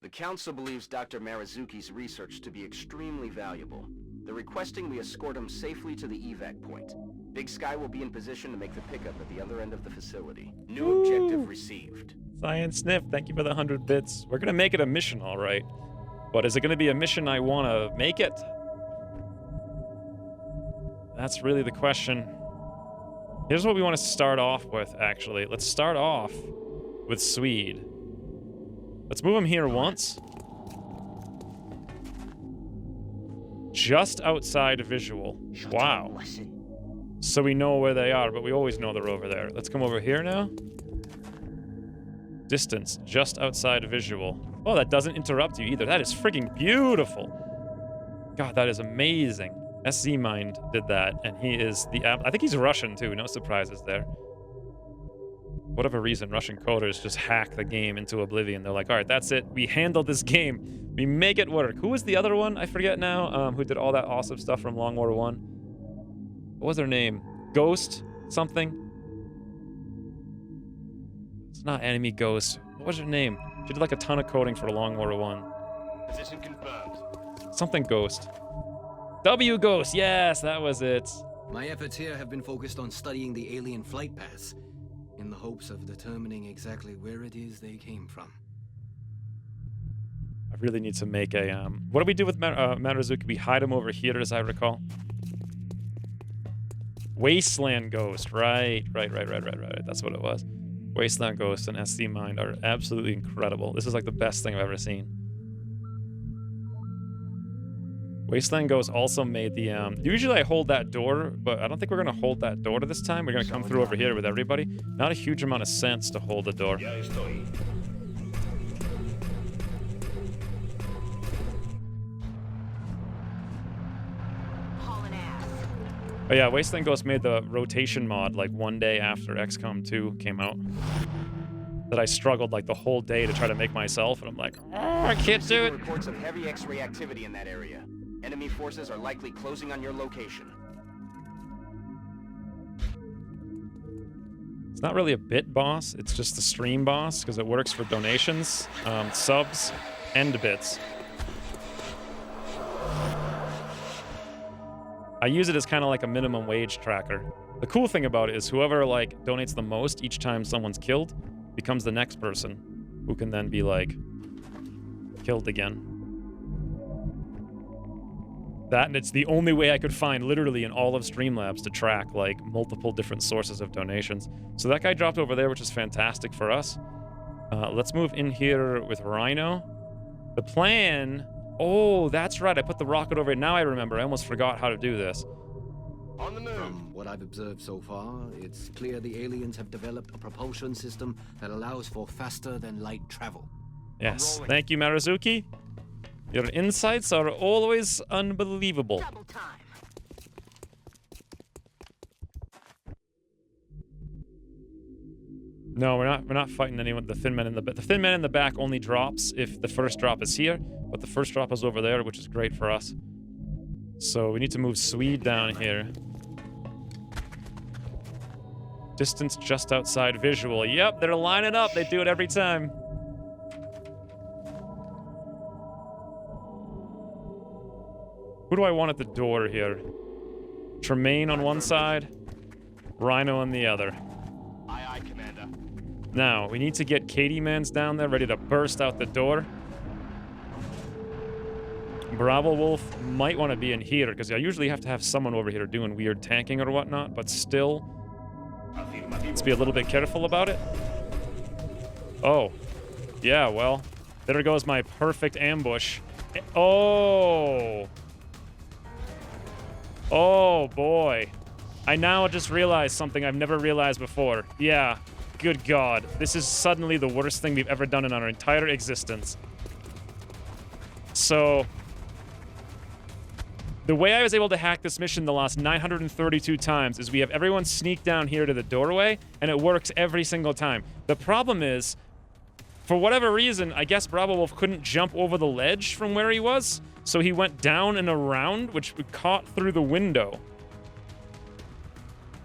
The Council believes Dr. Marazuki's research to be extremely valuable. They're requesting we escort him safely to the evac point. Big Sky will be in position to make the pickup at the other end of the facility. New objective received. Science Sniff, thank you for the 100 bits. We're gonna make it a mission, all right. But is it gonna be a mission I wanna make it? That's really the question. Here's what we want to start off with, actually. Let's start off with Swede. Let's move him here once. Just outside visual. Wow. So we know where they are, but we always know they're over there. Let's come over here now. Distance, just outside visual. Oh, that doesn't interrupt you either. That is freaking beautiful. God, that is amazing. SZ Mind did that, and he is the... I think he's Russian, too. No surprises there. Whatever reason, Russian coders just hack the game into oblivion. They're like, all right, that's it. We handled this game. We make it work. Who was the other one? I forget now. Who did all that awesome stuff from Long War 1? What was her name? Ghost something? It's not Enemy Ghost. What was her name? She did like a ton of coding for Long War 1. Position confirmed. Something Ghost. W Ghost, yes, that was it. My efforts here have been focused on studying the alien flight paths, in the hopes of determining exactly where it is they came from. I really need to make a, what do we do with Maraziki? We hide him over here, as I recall. Wasteland Ghost, right. That's what it was. Wasteland Ghost and SC Mind are absolutely incredible. This is like the best thing I've ever seen. Wasteland Ghost also made the, usually I hold that door, but I don't think we're going to hold that door this time. We're going to come through over here with everybody. Not a huge amount of sense to hold the door. Oh yeah, Wasteland Ghost made the rotation mod like one day after XCOM 2 came out. That I struggled like the whole day to try to make myself, and I'm like, oh, I can't do it. Reports of heavy X-ray activity in that area. Enemy forces are likely closing on your location. It's not really a bit boss, it's just the stream boss, because it works for donations, subs, and bits. I use it as kind of like a minimum wage tracker. The cool thing about it is whoever like donates the most each time someone's killed becomes the next person who can then be like killed again. That, and it's the only way I could find literally in all of Streamlabs to track like multiple different sources of donations. So that guy dropped over there, which is fantastic for us. Let's move in here with Rhino. The plan... Oh, that's right. I put the rocket over it. Now I remember. I almost forgot how to do this. On the move. From what I've observed so far, it's clear the aliens have developed a propulsion system that allows for faster than light travel. Yes. Thank you, Maraziki. Your insights are always unbelievable. Double time. No, we're not fighting anyone. The Thin Man in the back. The Thin Man in the back only drops if the first drop is here, but the first drop is over there, which is great for us. So we need to move Swede down here. Distance just outside visual. Yep, they're lining up. They do it every time. Who do I want at the door here? Tremaine on one side, Rhino on the other. Aye, aye, Commander. Now, we need to get Katie Mans down there ready to burst out the door. Bravo Wolf might want to be in here, because I usually have to have someone over here doing weird tanking or whatnot, but still, let's be a little bit careful about it. Oh, yeah, well, there goes my perfect ambush. Oh. Oh, boy. I now just realized something I've never realized before. Yeah, good God. This is suddenly the worst thing we've ever done in our entire existence. So, the way I was able to hack this mission the last 932 times is we have everyone sneak down here to the doorway, and it works every single time. The problem is, for whatever reason, I guess Bravo Wolf couldn't jump over the ledge from where he was, so he went down and around, which we caught through the window.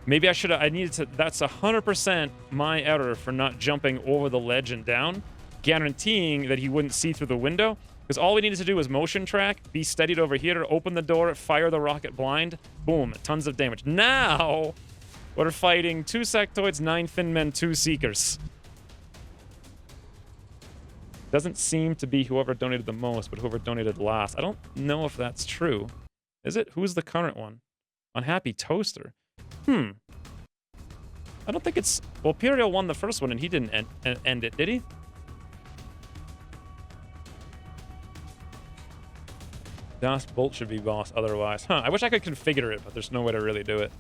Maybe I should have, I needed to, that's 100% my error for not jumping over the ledge and down, guaranteeing that he wouldn't see through the window. Because all we needed to do was motion track, be steadied over here, open the door, fire the rocket blind, boom, tons of damage. Now, we're fighting 2 sectoids, 9 thin men, 2 seekers. Doesn't seem to be whoever donated the most, but whoever donated last. I don't know if that's true. Is it? Who's the current one? Unhappy Toaster. I don't think it's... Well, Imperial won the first one, and he didn't end it, did he? Das Bolt should be boss otherwise. I wish I could configure it, but there's no way to really do it.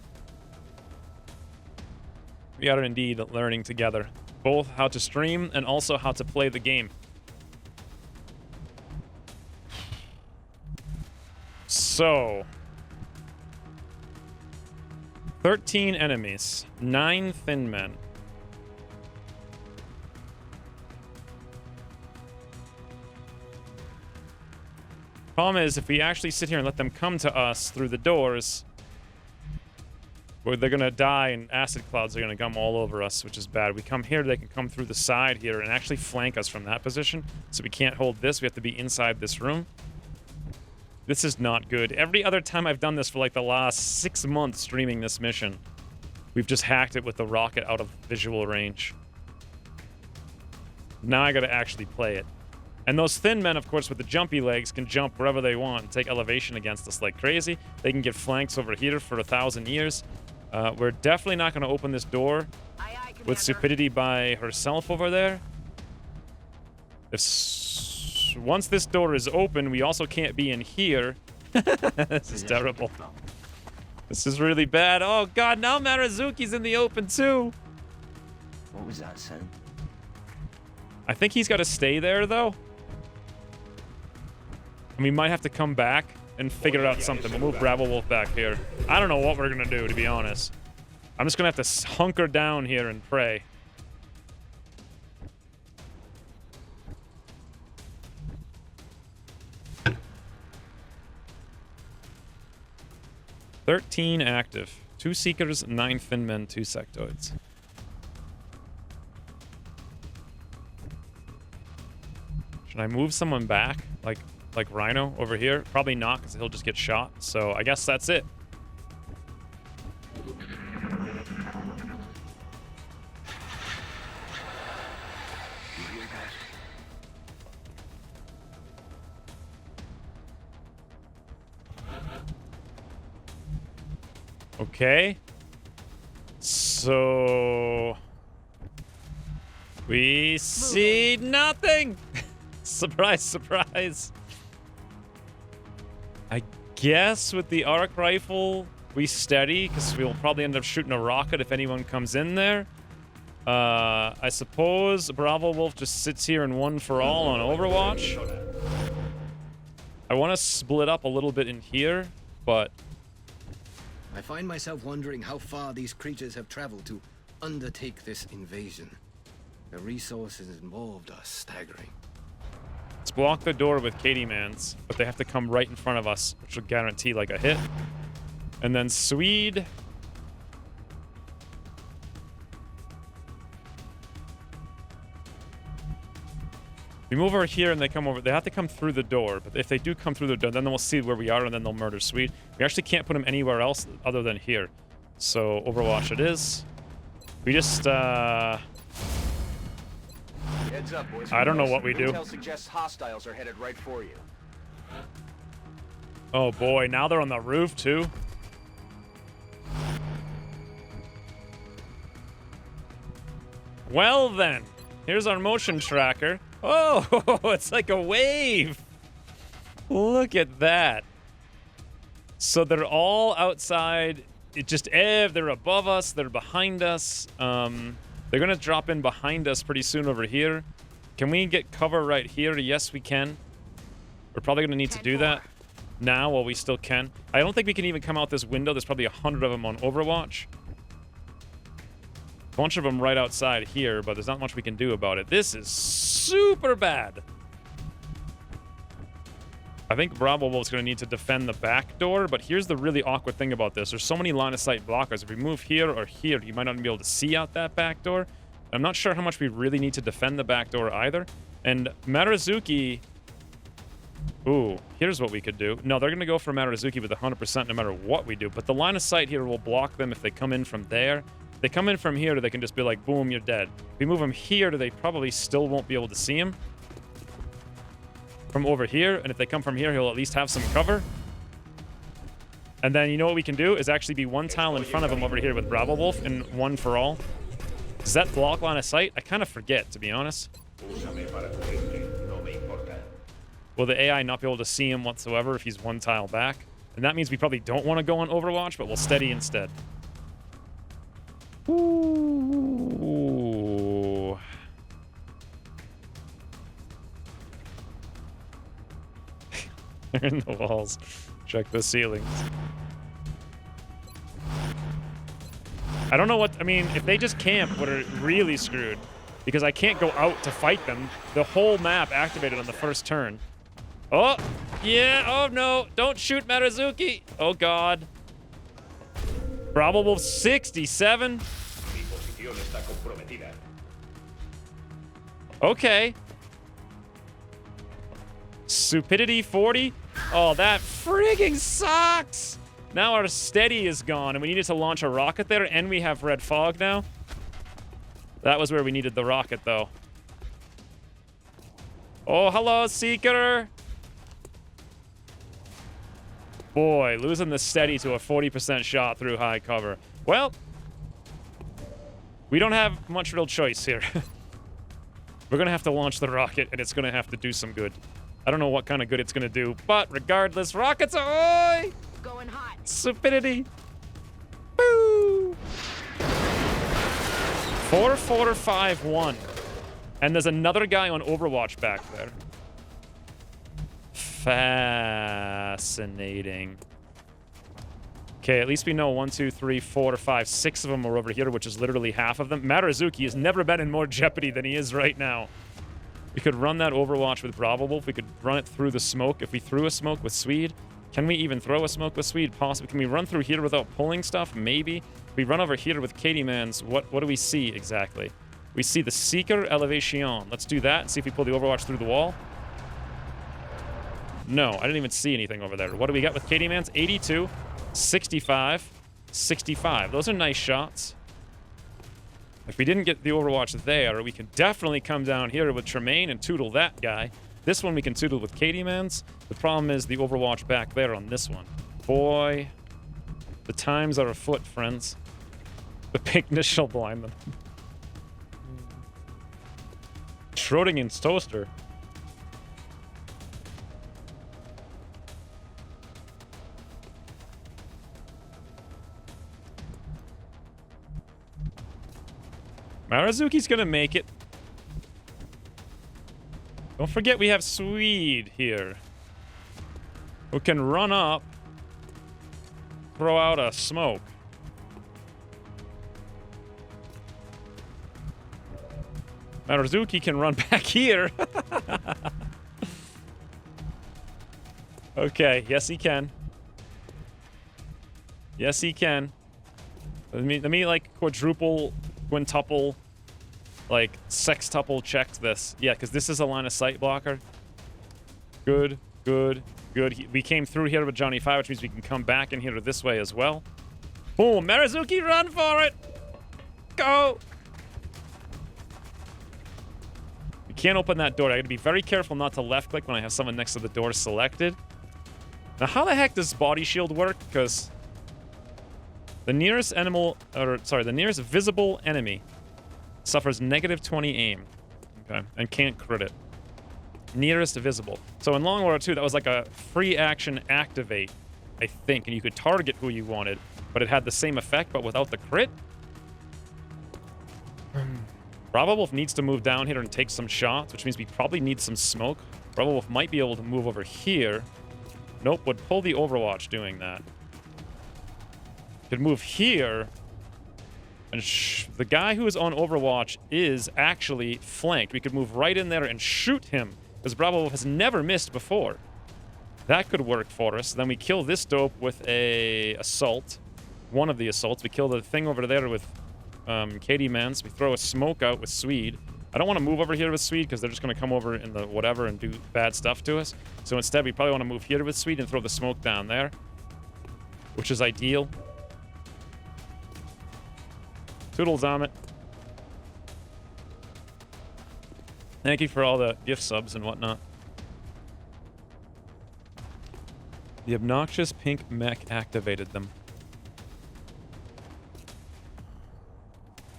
We are indeed learning together. Both how to stream and also how to play the game. So... 13 enemies, 9 thin men. Problem is, if we actually sit here and let them come to us through the doors, where they're gonna die and acid clouds are gonna come all over us, which is bad. We come here, they can come through the side here and actually flank us from that position. So we can't hold this, we have to be inside this room. This is not good. Every other time I've done this for like the last 6 months streaming this mission, we've just hacked it with the rocket out of visual range. Now I gotta actually play it. And those thin men, of course, with the jumpy legs can jump wherever they want and take elevation against us like crazy. They can get flanks over here for 1,000 years. We're definitely not gonna open this door with Stupidity by herself over there. Once this door is open, we also can't be in here. This is terrible. This is really bad. Oh god, now Marazuki's in the open too. What was that sound? I think he's got to stay there though. And we might have to come back and figure out something. We'll move Bravo Wolf back here. I don't know what we're gonna do, to be honest. I'm just gonna have to hunker down here and pray. "13 active. 2 seekers, 9 thin men, 2 sectoids." Should I move someone back? Like Rhino over here? Probably not, because he'll just get shot. So I guess that's it. Okay. So... we see nothing! Surprise, surprise. I guess with the arc rifle, we steady, because we'll probably end up shooting a rocket if anyone comes in there. I suppose Bravo Wolf just sits here in one for all on Overwatch. I want to split up a little bit in here, but... I find myself wondering how far these creatures have traveled to undertake this invasion. The resources involved are staggering. Let's block the door with Katie Mans, but they have to come right in front of us, which will guarantee like a hit. And then Swede. We move over here and they come over. They have to come through the door, but if they do come through the door, then we'll see where we are and then they'll murder Swede. We actually can't put them anywhere else other than here. So Overwatch it is. We just, Heads up, boys. I don't know what we do. Intel suggests hostiles are headed right for you. Oh boy, now they're on the roof too. Well then, here's our motion tracker. Oh, it's like a wave. Look at that. So they're all outside. It just, they're above us, they're behind us. They're gonna drop in behind us pretty soon over here. Can we get cover right here? Yes, we can. We're probably gonna need to do that now while we still can. I don't think we can even come out this window. There's probably 100 of them on Overwatch. A bunch of them right outside here, but there's not much we can do about it. This is super bad. I think Bravo Wolf's going to need to defend the back door, but here's the really awkward thing about this. There's so many line of sight blockers. If we move here or here, you might not be able to see out that back door. I'm not sure how much we really need to defend the back door either. And Maraziki... Ooh, here's what we could do. No, they're going to go for Maraziki with 100% no matter what we do. But the line of sight here will block them if they come in from there. If they come in from here, they can just be like, boom, you're dead. If we move them here, they probably still won't be able to see him from over here. And if they come from here, he'll at least have some cover. And then you know what we can do is actually be one tile in front of him over here with Bravo Wolf and one for all. Does that block line of sight? I kind of forget, to be honest. Will the AI not be able to see him whatsoever if he's one tile back? And that means we probably don't want to go on Overwatch, but we'll steady instead. Ooh. They're in the walls. Check the ceilings. I don't know what... I mean, if they just camp, we're really screwed. Because I can't go out to fight them. The whole map activated on the first turn. Oh, yeah. Oh, no. Don't shoot Maraziki. Oh, God. Bravo Wolf 67. Okay. Stupidity 40. Oh, that frigging sucks. Now our steady is gone, and we needed to launch a rocket there, and we have red fog now. That was where we needed the rocket, though. Oh, hello, Seeker. Boy, losing the steady to a 40% shot through high cover. Well, we don't have much real choice here. We're going to have to launch the rocket, and it's going to have to do some good. I don't know what kind of good it's going to do, but regardless, rockets ahoy! Going hot. Stupidity. Boo! 4-4-5-1. And there's another guy on Overwatch back there. Fascinating. Okay, at least we know 1, 2, 3, 4, 5, 6 of them are over here, which is literally half of them. Maraziki has never been in more jeopardy than he is right now. We could run that Overwatch with Bravo Wolf. We could run it through the smoke. If we threw a smoke with Swede, can we even throw a smoke with Swede? Possibly. Can we run through here without pulling stuff? Maybe. If we run over here with Katie Mans, what do we see exactly? We see the Seeker Elevation. Let's do that and see if we pull the Overwatch through the wall. No, I didn't even see anything over there. What do we got with Katie Mans? 82, 65, 65. Those are nice shots. If we didn't get the Overwatch there, we can definitely come down here with Tremaine and toodle that guy. This one we can toodle with Katie Mans. The problem is the Overwatch back there on this one. Boy, the times are afoot, friends. The pinkness shall blind them. Schrodinger's toaster. Marazuki's gonna make it. Don't forget we have Swede here, who can run up, throw out a smoke. Marazuki can run back here. Okay, yes he can. Yes he can. Let me like quintuple, like sextuple check this. Yeah, because this is a line of sight blocker. Good, good, good. We came through here with Johnny 5, which means we can come back in here this way as well. Boom, Maraziki, run for it! Go! We can't open that door. I gotta be very careful not to left click when I have someone next to the door selected. Now, how the heck does body shield work? Because the nearest the nearest visible enemy suffers -20 aim. Okay, and can't crit it. Nearest visible. So in Long War 2, that was like a free action activate, I think, and you could target who you wanted, but it had the same effect, but without the crit. Bravo Wolf needs to move down here and take some shots, which means we probably need some smoke. Bravo Wolf might be able to move over here. Nope, would pull the Overwatch doing that. Could move here. And the guy who is on Overwatch is actually flanked. We could move right in there and shoot him, because Bravo Wolf has never missed before. That could work for us. Then we kill this dope with a assault. One of the assaults. We kill the thing over there with Katie Mans. We throw a smoke out with Swede. I don't want to move over here with Swede because they're just going to come over in the whatever and do bad stuff to us. So instead, we probably want to move here with Swede and throw the smoke down there, which is ideal. Toodles on it. Thank you for all the gift subs and whatnot. The obnoxious pink mech activated them.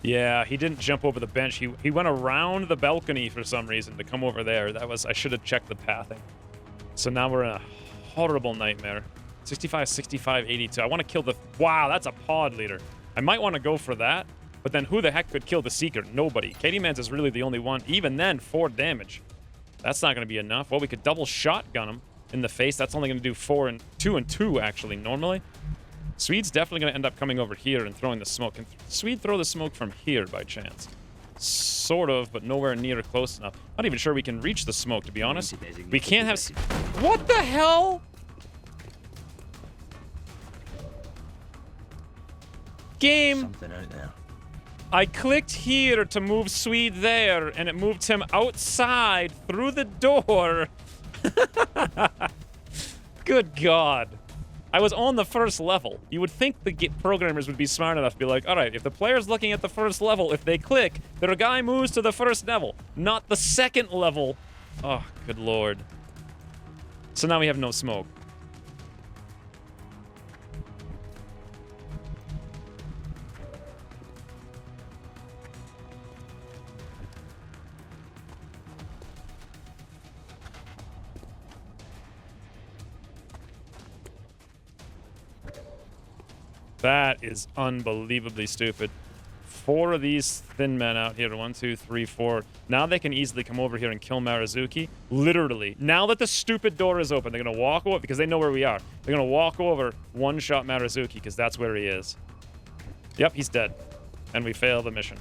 Yeah, he didn't jump over the bench. He went around the balcony for some reason to come over there. I should have checked the pathing. So now we're in a horrible nightmare. 65, 65, 82. I want to kill the... Wow, that's a pod leader. I might want to go for that, but then who the heck could kill the Seeker? Nobody. Katie Mans is really the only one. Even then, 4 damage. That's not going to be enough. Well, we could double shotgun him in the face. That's only going to do 2 and 2, actually, normally. Swede's definitely going to end up coming over here and throwing the smoke. Can Swede throw the smoke from here by chance? Sort of, but nowhere near close enough. Not even sure we can reach the smoke, to be honest. We can't have... What the hell? Game. Something out there. I clicked here to move Swede there, and it moved him outside through the door. Good God. I was on the first level. You would think the programmers would be smart enough to be like, all right, if the player's looking at the first level, if they click, their guy moves to the first level, not the second level. Oh, good Lord. So now we have no smoke. That is unbelievably stupid. 4 of these thin men out here. 1, 2, 3, 4. Now they can easily come over here and kill Maraziki. Literally. Now that the stupid door is open, they're going to walk over, because they know where we are. They're going to walk over, one-shot Maraziki, because that's where he is. Yep, he's dead. And we fail the mission.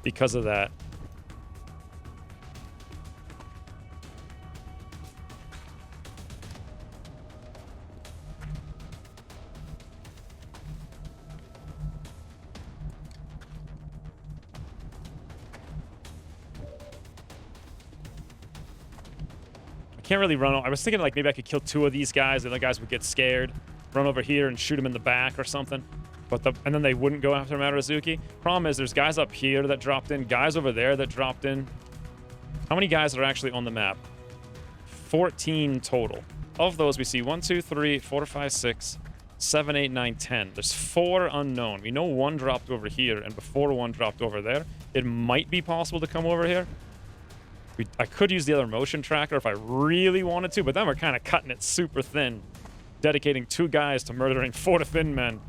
Because of that. Can't really run. I was thinking like maybe I could kill 2 of these guys. The other guys would get scared, run over here and shoot him in the back or something. And then they wouldn't go after Maraziki. Problem is, there's guys up here that dropped in, guys over there that dropped in. How many guys are actually on the map? 14 total. Of those, we see 1, 2, 3, 4, 5, 6, 7, 8, 9, 10. There's 4 unknown. We know 1 dropped over here, and before 1 dropped over there. It might be possible to come over here. I could use the other motion tracker if I really wanted to, but then we're kind of cutting it super thin. Dedicating 2 guys to murdering 4 thin men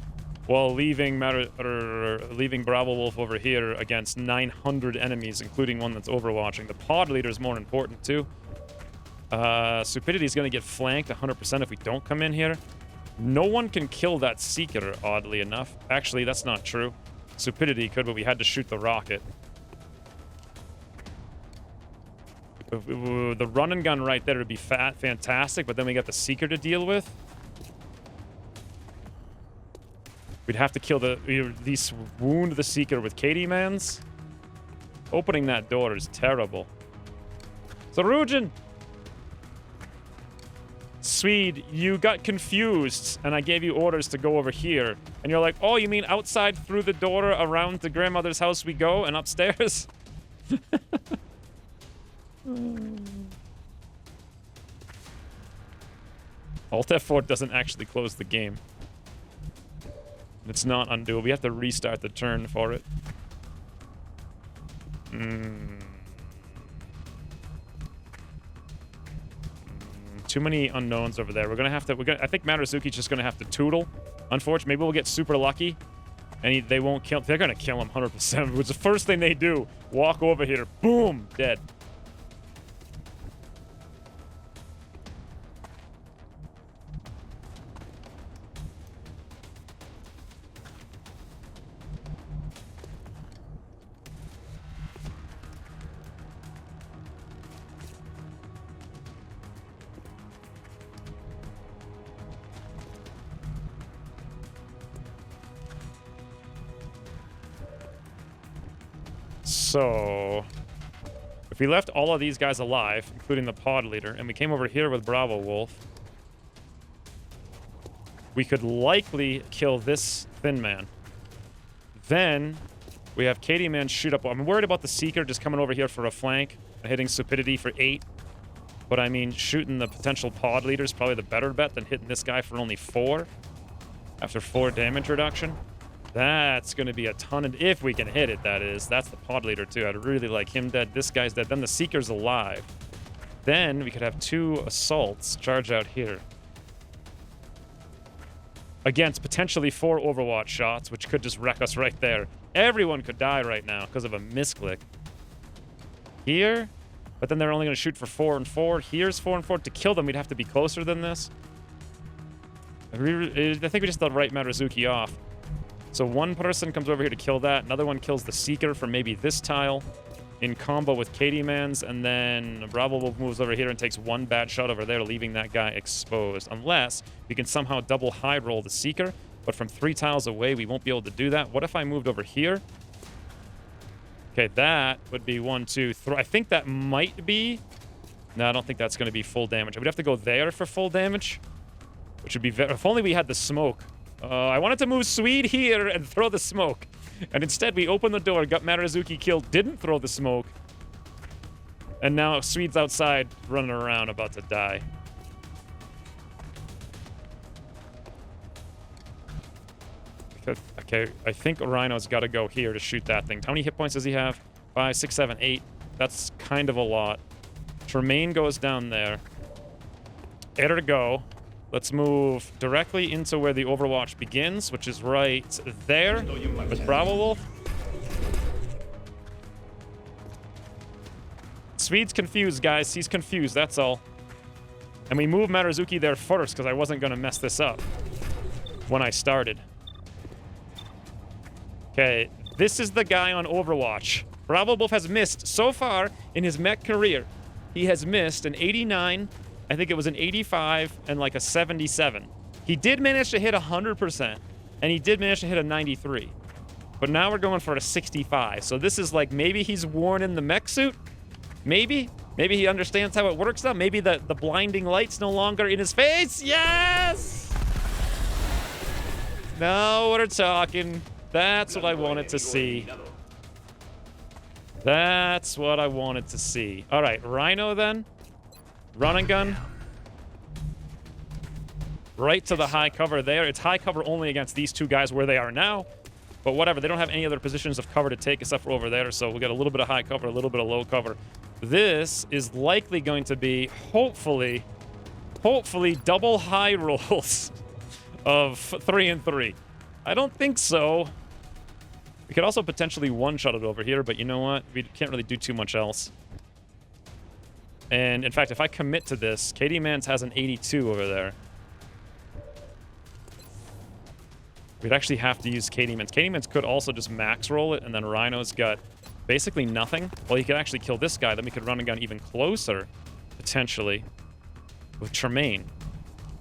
while leaving Bravo Wolf over here against 900 enemies, including one that's overwatching. The pod leader is more important, too. Stupidity is going to get flanked 100% if we don't come in here. No one can kill that Seeker, oddly enough. Actually, that's not true. Stupidity could, but we had to shoot the rocket. The run and gun right there would be fantastic, but then we got the Seeker to deal with. We'd have to kill these wound the Seeker with Katie Mans. Opening that door is terrible. Sarujin! Swede, you got confused, and I gave you orders to go over here. And you're like, oh, you mean outside through the door around the grandmother's house we go and upstairs? Alt F4 doesn't actually close the game. It's not undoable. We have to restart the turn for it. Too many unknowns over there. We're gonna have to. I think Marazuki's just gonna have to tootle. Unfortunately, maybe we'll get super lucky, and they won't kill. They're gonna kill him 100%. It's the first thing they do. Walk over here. Boom, dead. So, if we left all of these guys alive, including the pod leader, and we came over here with Bravo Wolf, we could likely kill this Thin Man. Then, we have Katie Man shoot up. I'm worried about the Seeker just coming over here for a flank and hitting Stupidity for 8. But I mean, shooting the potential pod leader is probably the better bet than hitting this guy for only 4 after 4 damage reduction. That's going to be a ton of... If we can hit it, that is. That's the pod leader, too. I'd really like him dead. This guy's dead. Then the Seeker's alive. Then we could have 2 assaults charge out here. Against potentially 4 Overwatch shots, which could just wreck us right there. Everyone could die right now because of a misclick. Here... But then they're only going to shoot for 4 and 4. Here's 4 and 4. To kill them, we'd have to be closer than this. I think we just let right Maraziki off. So one person comes over here to kill that. Another one kills the Seeker for maybe this tile in combo with Katie Man's. And then Bravo Wolf moves over here and takes 1 bad shot over there, leaving that guy exposed. Unless we can somehow double high roll the Seeker. But from 3 tiles away, we won't be able to do that. What if I moved over here? Okay, that would be 1, 2, 3. I think that might be... No, I don't think that's going to be full damage. We'd have to go there for full damage, which would be very... If only we had the smoke. I wanted to move Swede here and throw the smoke. And instead, we opened the door, got Maraziki killed, didn't throw the smoke. And now Swede's outside, running around, about to die. Okay, I think Rhino's got to go here to shoot that thing. How many hit points does he have? 5, 6, 7, 8. That's kind of a lot. Tremaine goes down there. Eder to go. Let's move directly into where the Overwatch begins, which is right there with Bravo Wolf. Swede's confused, guys. He's confused, that's all. And we move Maraziki there first because I wasn't going to mess this up when I started. Okay, this is the guy on Overwatch. Bravo Wolf has missed so far in his mech career. He has missed an 89, I think it was an 85, and like a 77. He did manage to hit 100%, and he did manage to hit a 93. But now we're going for a 65. So this is like, maybe he's worn in the mech suit? Maybe? Maybe he understands how it works now? Maybe the blinding light's no longer in his face? Yes! Now we're talking... That's what I wanted to see. That's what I wanted to see. All right, Rhino then. Run and gun. Right to the high cover there. It's high cover only against these 2 guys where they are now. But whatever, they don't have any other positions of cover to take except for over there. So we'll get a little bit of high cover, a little bit of low cover. This is likely going to be, hopefully, double high rolls of 3 and 3. I don't think so. We could also potentially one-shot it over here, but you know what? We can't really do too much else. And in fact, if I commit to this, Katie Mans has an 82 over there. We'd actually have to use Katie Mans. Katie Mans could also just max roll it, and then Rhino's got basically nothing. Well, he could actually kill this guy, then we could run and gun even closer, potentially, with Tremaine.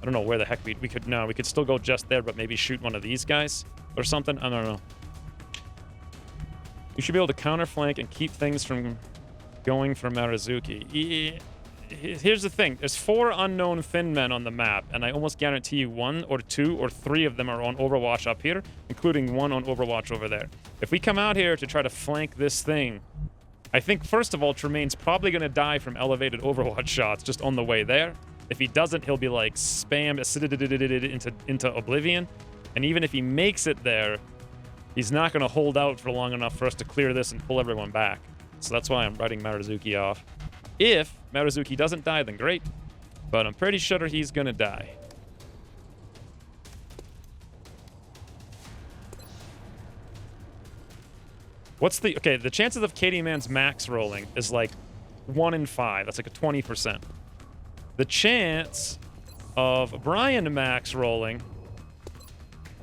I don't know where the heck we could... No, we could still go just there, but maybe shoot one of these guys or something. I don't know. You should be able to counterflank and keep things from going for Maraziki. Here's the thing. There's 4 unknown Thin Men on the map, and I almost guarantee you 1 or 2 or 3 of them are on Overwatch up here, including 1 on Overwatch over there. If we come out here to try to flank this thing, I think, first of all, Tremaine's probably going to die from elevated Overwatch shots just on the way there. If he doesn't, he'll be like spammed into oblivion. And even if he makes it there, he's not going to hold out for long enough for us to clear this and pull everyone back. So that's why I'm writing Maraziki off. If Maraziki doesn't die, then great. But I'm pretty sure he's going to die. What's the... Okay, the chances of Katie Man's max rolling is like 1 in 5. That's like a 20%. The chance of Brian max rolling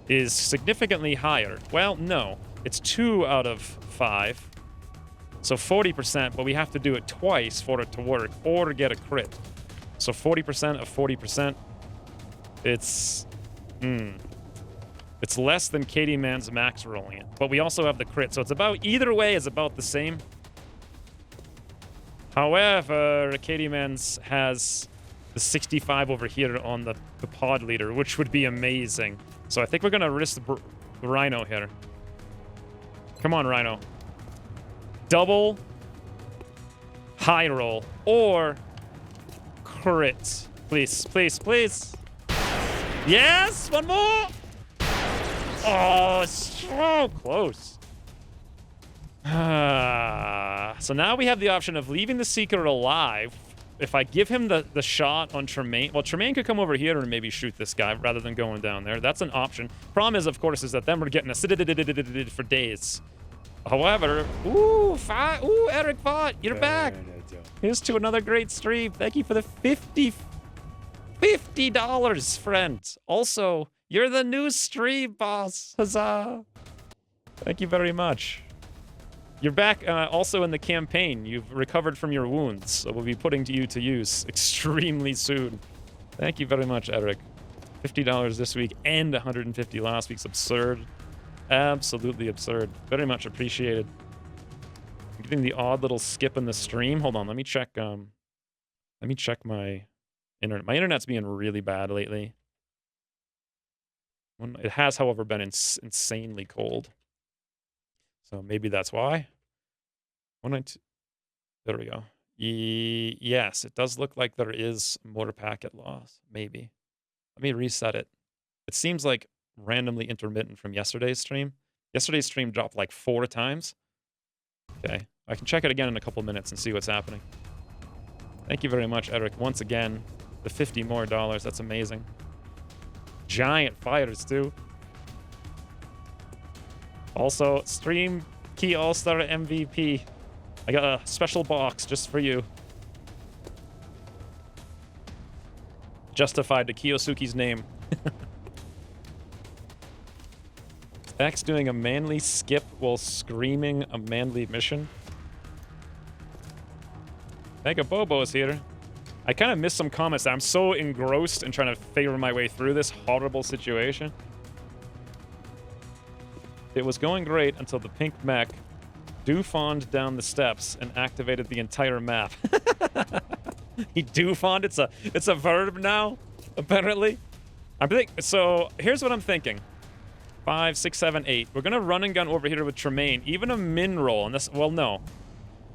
is significantly higher. Well, no. It's 2 out of 5. So 40%, but we have to do it twice for it to work, or get a crit. So 40% of 40%. It's... It's less than Katie Man's max rolling it. But we also have the crit, so it's about... Either way is about the same. However, Katie Mans has the 65 over here on the pod leader, which would be amazing. So I think we're going to risk the Rhino here. Come on, Rhino. Double high roll or crit. Please, please, please. Yes, one more. Oh, so close. So now we have the option of leaving the Seeker alive. If I give him the shot on Tremaine, well, Tremaine could come over here and maybe shoot this guy rather than going down there. That's an option. Problem is, of course, is that then we're getting a for days. However, ooh, Eric Vaught, you're back. Here's to another great stream. Thank you for the $50, friend. Also, you're the new stream boss. Huzzah. Thank you very much. You're back also in the campaign. You've recovered from your wounds, so we'll be putting you to use extremely soon. Thank you very much, Eric. $50 this week and $150 last week's absurd. Absolutely absurd. Very much appreciated. I'm getting the odd little skip in the stream. Hold on, let me check my internet. My internet's being really bad lately. It has, however, been insanely cold. So maybe that's why. There we go. Yes, it does look like there is more packet loss. Maybe. Let me reset it. It seems like randomly intermittent from yesterday's stream. Yesterday's stream dropped like 4 times. Okay. I can check it again in a couple minutes and see what's happening. Thank you very much, Eric. Once again, the $50 more. That's amazing. Giant fires, too. Also, Stream Key All-Star MVP. I got a special box just for you. Justified to Kiyosuke's name. X doing a manly skip while screaming a manly mission. Mega Bobo's here. I kind of missed some comments. I'm so engrossed in trying to figure my way through this horrible situation. It was going great until the pink mech doofonned down the steps and activated the entire map. He doofonned? It's a verb now, apparently. So here's what I'm thinking. 5, 6, 7, 8. We're gonna run and gun over here with Tremaine. Even a min roll, and this, well, no.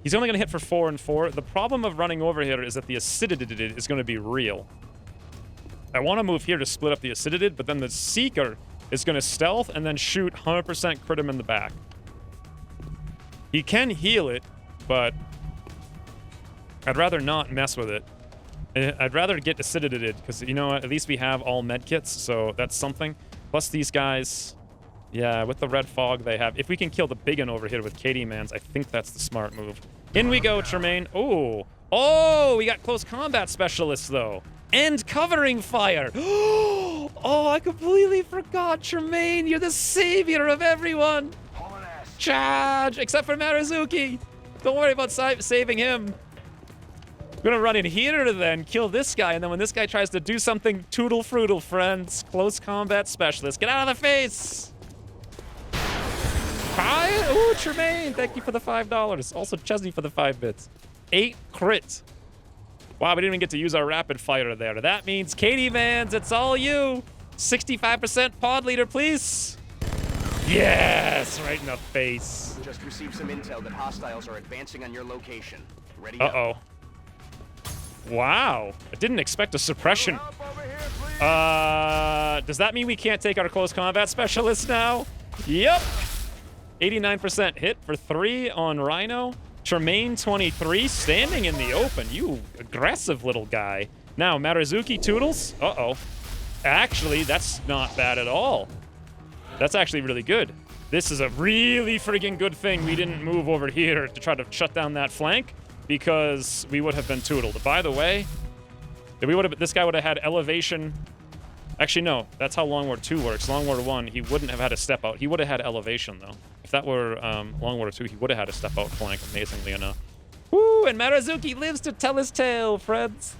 He's only gonna hit for 4 and 4. The problem of running over here is that the acidity is gonna be real. I want to move here to split up the acidity, but then the Seeker is gonna stealth and then shoot 100% crit him in the back. He can heal it, but I'd rather not mess with it. I'd rather get acidity because, you know what, at least we have all medkits, so that's something. Plus these guys, yeah, with the red fog they have. If we can kill the big one over here with Katie Mans, I think that's the smart move. In we go, Tremaine. Oh, we got close combat specialists, though. And covering fire. Oh, I completely forgot, Tremaine. You're the savior of everyone. Charge, except for Maraziki. Don't worry about saving him. We're gonna run in here then, kill this guy, and then when this guy tries to do something, tootle fruital, friends. Close combat specialist. Get out of the face! Hi! Ooh, Tremaine, thank you for the $5. Also, Chesney for the 5 bits. 8 crit. Wow, we didn't even get to use our rapid fire there. That means Katie Mans, it's all you. 65% pod leader, please. Yes, right in the face. Just received some intel that hostiles are advancing on your location. Ready? Uh-oh. Wow, I didn't expect a suppression. Does that mean we can't take our close combat specialist now? Yep. 89% hit for 3 on Rhino. Tremaine 23, standing in the open. You aggressive little guy. Now, Maraziki Toodles. Uh-oh. Actually, that's not bad at all. That's actually really good. This is a really friggin' good thing we didn't move over here to try to shut down that flank, because we would have been tootled. By the way, this guy would have had elevation. Actually, no. That's how Long War 2 works. Long War 1, he wouldn't have had a step out. He would have had elevation, though. If that were Long War 2, he would have had a step out flank, amazingly enough. Woo! And Maraziki lives to tell his tale, friends.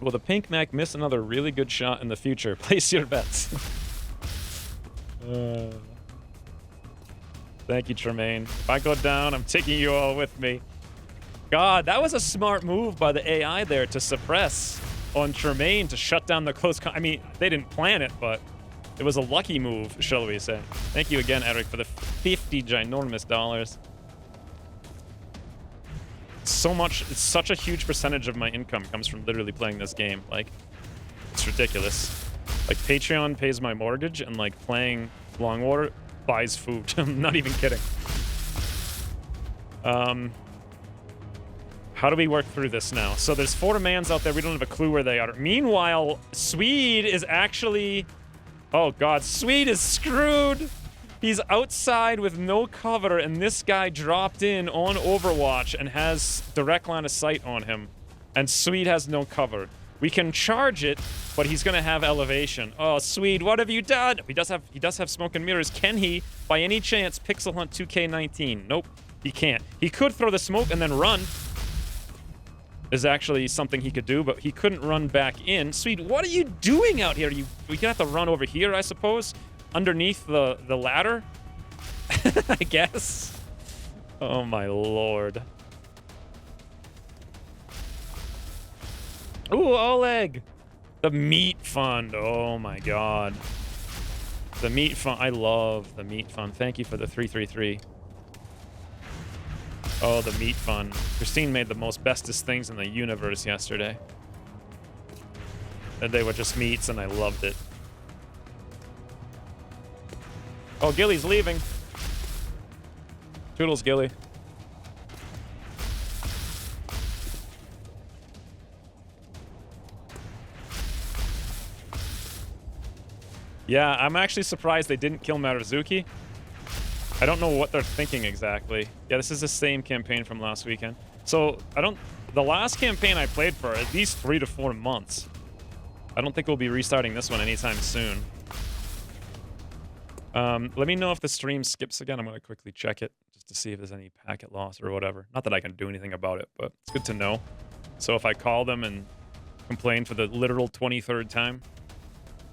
Will the pink mech miss another really good shot in the future? Place your bets. Thank you, Tremaine. If I go down, I'm taking you all with me. God, that was a smart move by the AI there to suppress on Tremaine to shut down the close... I mean, they didn't plan it, but it was a lucky move, shall we say. Thank you again, Eric, for the 50 ginormous dollars. So much... It's such a huge percentage of my income comes from literally playing this game. Like, it's ridiculous. Like, Patreon pays my mortgage, and, like, playing Longwater buys food. I'm not even kidding. How do we work through this now? So there's 4 demands out there. We don't have a clue where they are. Meanwhile, Swede is actually... Oh, God. Swede is screwed. He's outside with no cover, and this guy dropped in on Overwatch and has direct line of sight on him. And Swede has no cover. We can charge it, but he's going to have elevation. Oh, Swede, what have you done? He does have smoke and mirrors. Can he, by any chance, pixel hunt 2K19? Nope, he can't. He could throw the smoke and then run. Is actually something he could do, but he couldn't run back in. Swede, what are you doing out here? We gonna have to run over here, I suppose? Underneath the ladder? I guess. Oh my lord. Ooh, Oleg! The meat fund. Oh my god. The meat fund. I love the meat fund. Thank you for the 333. Oh, the meat fun. Christine made the most bestest things in the universe yesterday. And they were just meats, and I loved it. Oh, Gilly's leaving. Toodles, Gilly. Yeah, I'm actually surprised they didn't kill Maraziki. I don't know what they're thinking exactly. Yeah, this is the same campaign from last weekend. So, the last campaign I played for at least 3 to 4 months. I don't think we'll be restarting this one anytime soon. Let me know if the stream skips again. I'm going to quickly check it just to see if there's any packet loss or whatever. Not that I can do anything about it, but it's good to know. So if I call them and complain for the literal 23rd time,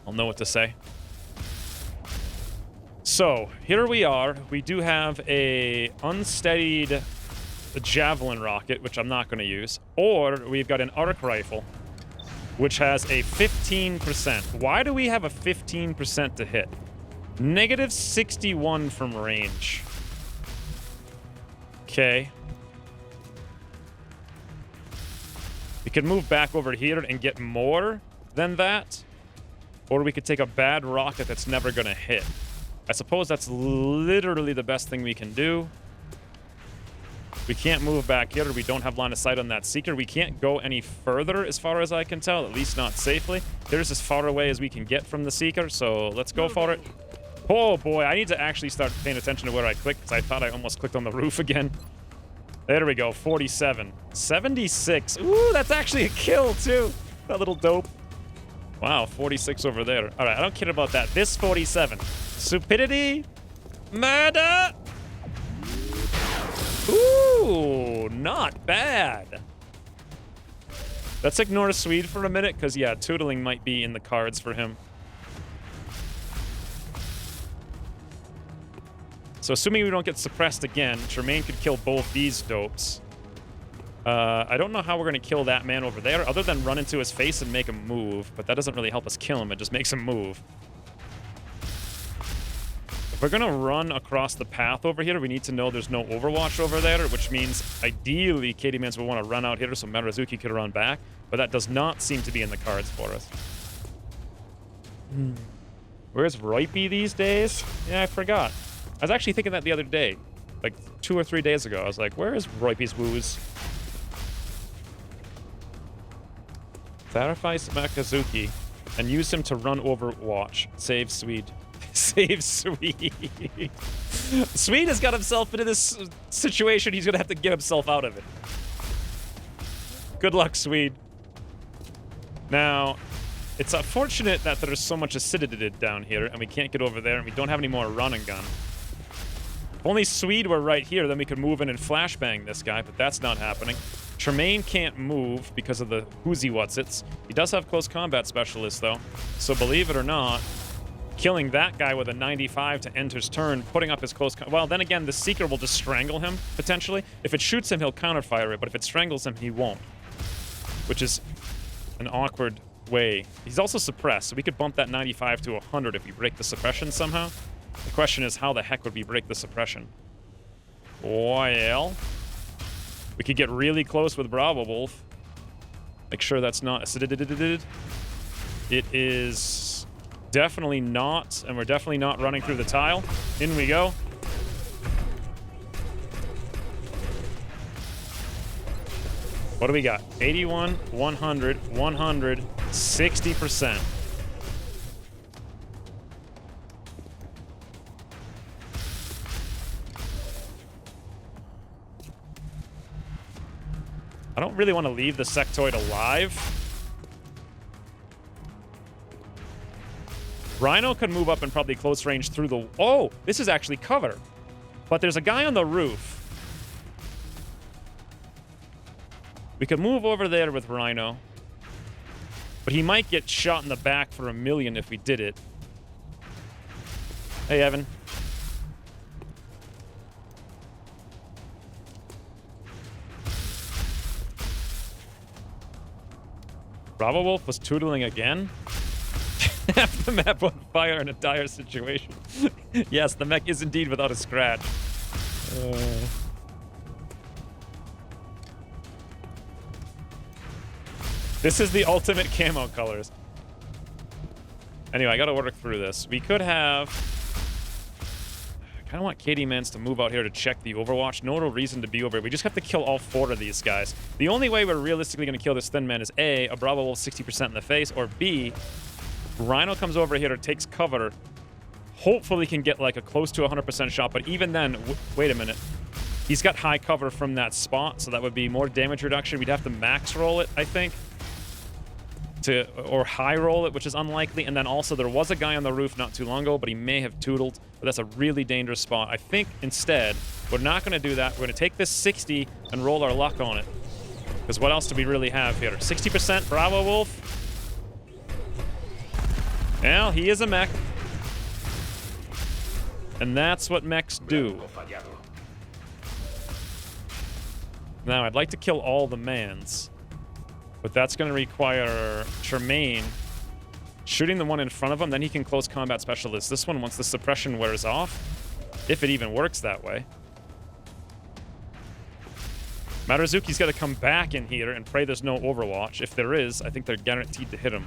I'll know what to say. So, here we are. We do have a unsteadied javelin rocket, which I'm not going to use. Or we've got an arc rifle, which has a 15%. Why do we have a 15% to hit? Negative 61 from range. Okay. We could move back over here and get more than that. Or we could take a bad rocket that's never going to hit. I suppose that's literally the best thing we can do. We can't move back here. We don't have line of sight on that Seeker. We can't go any further as far as I can tell, at least not safely. Here's as far away as we can get from the Seeker, so let's go for it. Oh boy, I need to actually start paying attention to where I clicked, because I thought I almost clicked on the roof again. There we go, 47. 76. Ooh, that's actually a kill too. That little dope. Wow, 46 over there. All right, I don't care about that. This 47. Stupidity. Murder. Ooh, not bad. Let's ignore Swede for a minute, because, yeah, tootling might be in the cards for him. So, assuming we don't get suppressed again, Tremaine could kill both these dopes. I don't know how we're going to kill that man over there, other than run into his face and make him move. But that doesn't really help us kill him, it just makes him move. If we're going to run across the path over here, we need to know there's no Overwatch over there, which means, ideally, Katie Mans will want to run out here so Maraziki could run back. But that does not seem to be in the cards for us. Where's Roipy these days? Yeah, I forgot. I was actually thinking that the other day. Like, 2 or 3 days ago. I was like, where is Roipy's woos? Sacrifice Makazuki and use him to run Overwatch. Save Swede. Save Swede. Swede has got himself into this situation. He's going to have to get himself out of it. Good luck, Swede. Now, it's unfortunate that there's so much acidity down here, and we can't get over there, and we don't have any more run and gun. If only Swede were right here, then we could move in and flashbang this guy, but that's not happening. Tremaine can't move because of the whoozy whatsits. He does have close combat specialist, though. So believe it or not, killing that guy with a 95 to end his turn, putting up his close... Well, then again, the Seeker will just strangle him, potentially. If it shoots him, he'll counterfire it, but if it strangles him, he won't. Which is an awkward way. He's also suppressed, so we could bump that 95 to 100 if we break the suppression somehow. The question is, how the heck would we break the suppression? Well... We could get really close with Bravo Wolf. Make sure that's not... It is definitely not, and we're definitely not running through the tile. In we go. What do we got? 81, 100, 100, 60%. I don't really want to leave the sectoid alive. Rhino could move up and probably close range through the... Oh, this is actually cover. But there's a guy on the roof. We could move over there with Rhino. But he might get shot in the back for 1,000,000 if we did it. Hey, Evan. Bravo Wolf was tootling again? Half the map on fire in a dire situation. Yes, the mech is indeed without a scratch. This is the ultimate camo colors. Anyway, I gotta work through this. We could have... I kinda want Katie Mans to move out here to check the Overwatch. No real reason to be over here. We just have to kill all 4 of these guys. The only way we're realistically gonna kill this Thin Man is A, a Bravo Wolf 60% in the face, or B, Rhino comes over here, takes cover, hopefully can get like a close to 100% shot, but even then, wait a minute. He's got high cover from that spot, so that would be more damage reduction. We'd have to max roll it, I think. Or high roll it, which is unlikely. And then also there was a guy on the roof not too long ago, but he may have tootled. But that's a really dangerous spot. I think instead, we're not going to do that. We're going to take this 60 and roll our luck on it. Because what else do we really have here? 60% Bravo Wolf. Well, he is a mech. And that's what mechs do. Now, I'd like to kill all the mans. But that's going to require Tremaine shooting the one in front of him. Then he can close combat specialist this one once the suppression wears off. If it even works that way. Marazuki's got to come back in here and pray there's no Overwatch. If there is, I think they're guaranteed to hit him.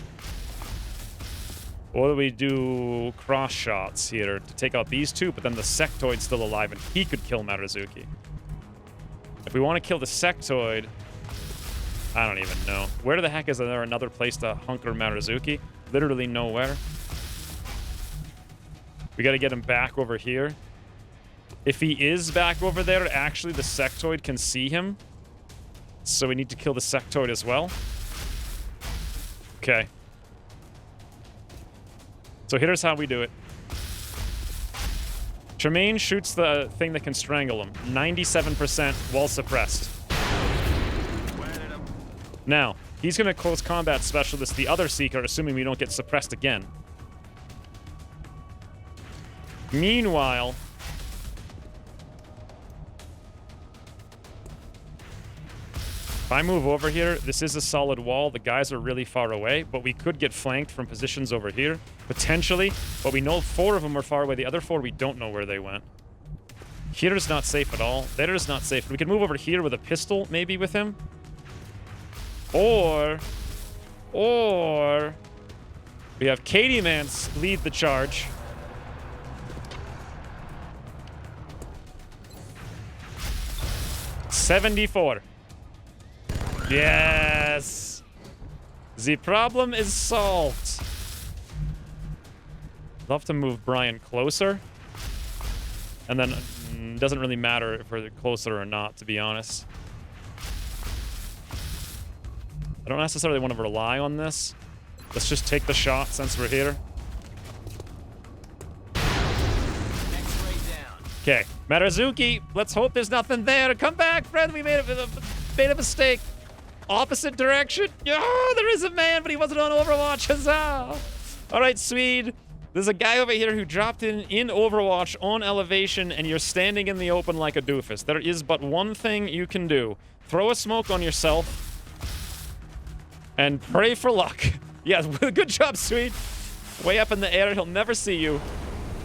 Or we do cross shots here to take out these two, but then the sectoid's still alive and he could kill Marazuki. If we want to kill the sectoid... I don't even know. Where the heck is there another place to hunker Marazuki? Literally nowhere. We got to get him back over here. If he is back over there, actually the sectoid can see him. So we need to kill the sectoid as well. Okay. So here's how we do it. Tremaine shoots the thing that can strangle him. 97% while suppressed. Now, he's going to close combat specialist the other Seeker, assuming we don't get suppressed again. Meanwhile... If I move over here, this is a solid wall. The guys are really far away, but we could get flanked from positions over here. Potentially, but we know 4 of them are far away. The other 4, we don't know where they went. Here's not safe at all. There is not safe. We could move over here with a pistol, maybe, with him. Or we have Katie Mans lead the charge. $74. Yes. The problem is solved. Love to move Brian closer. And then it doesn't really matter if we're closer or not, to be honest. I don't necessarily want to rely on this. Let's just take the shot since we're here. Okay, Marazuki, let's hope there's nothing there. Come back, friend, we made a mistake. Opposite direction. Yeah, there is a man, but he wasn't on Overwatch. Huzzah! All right, Swede. There's a guy over here who dropped in Overwatch on elevation, and you're standing in the open like a doofus. There is but one thing you can do. Throw a smoke on yourself and pray for luck. Yeah, good job, Sweet. Way up in the air, he'll never see you.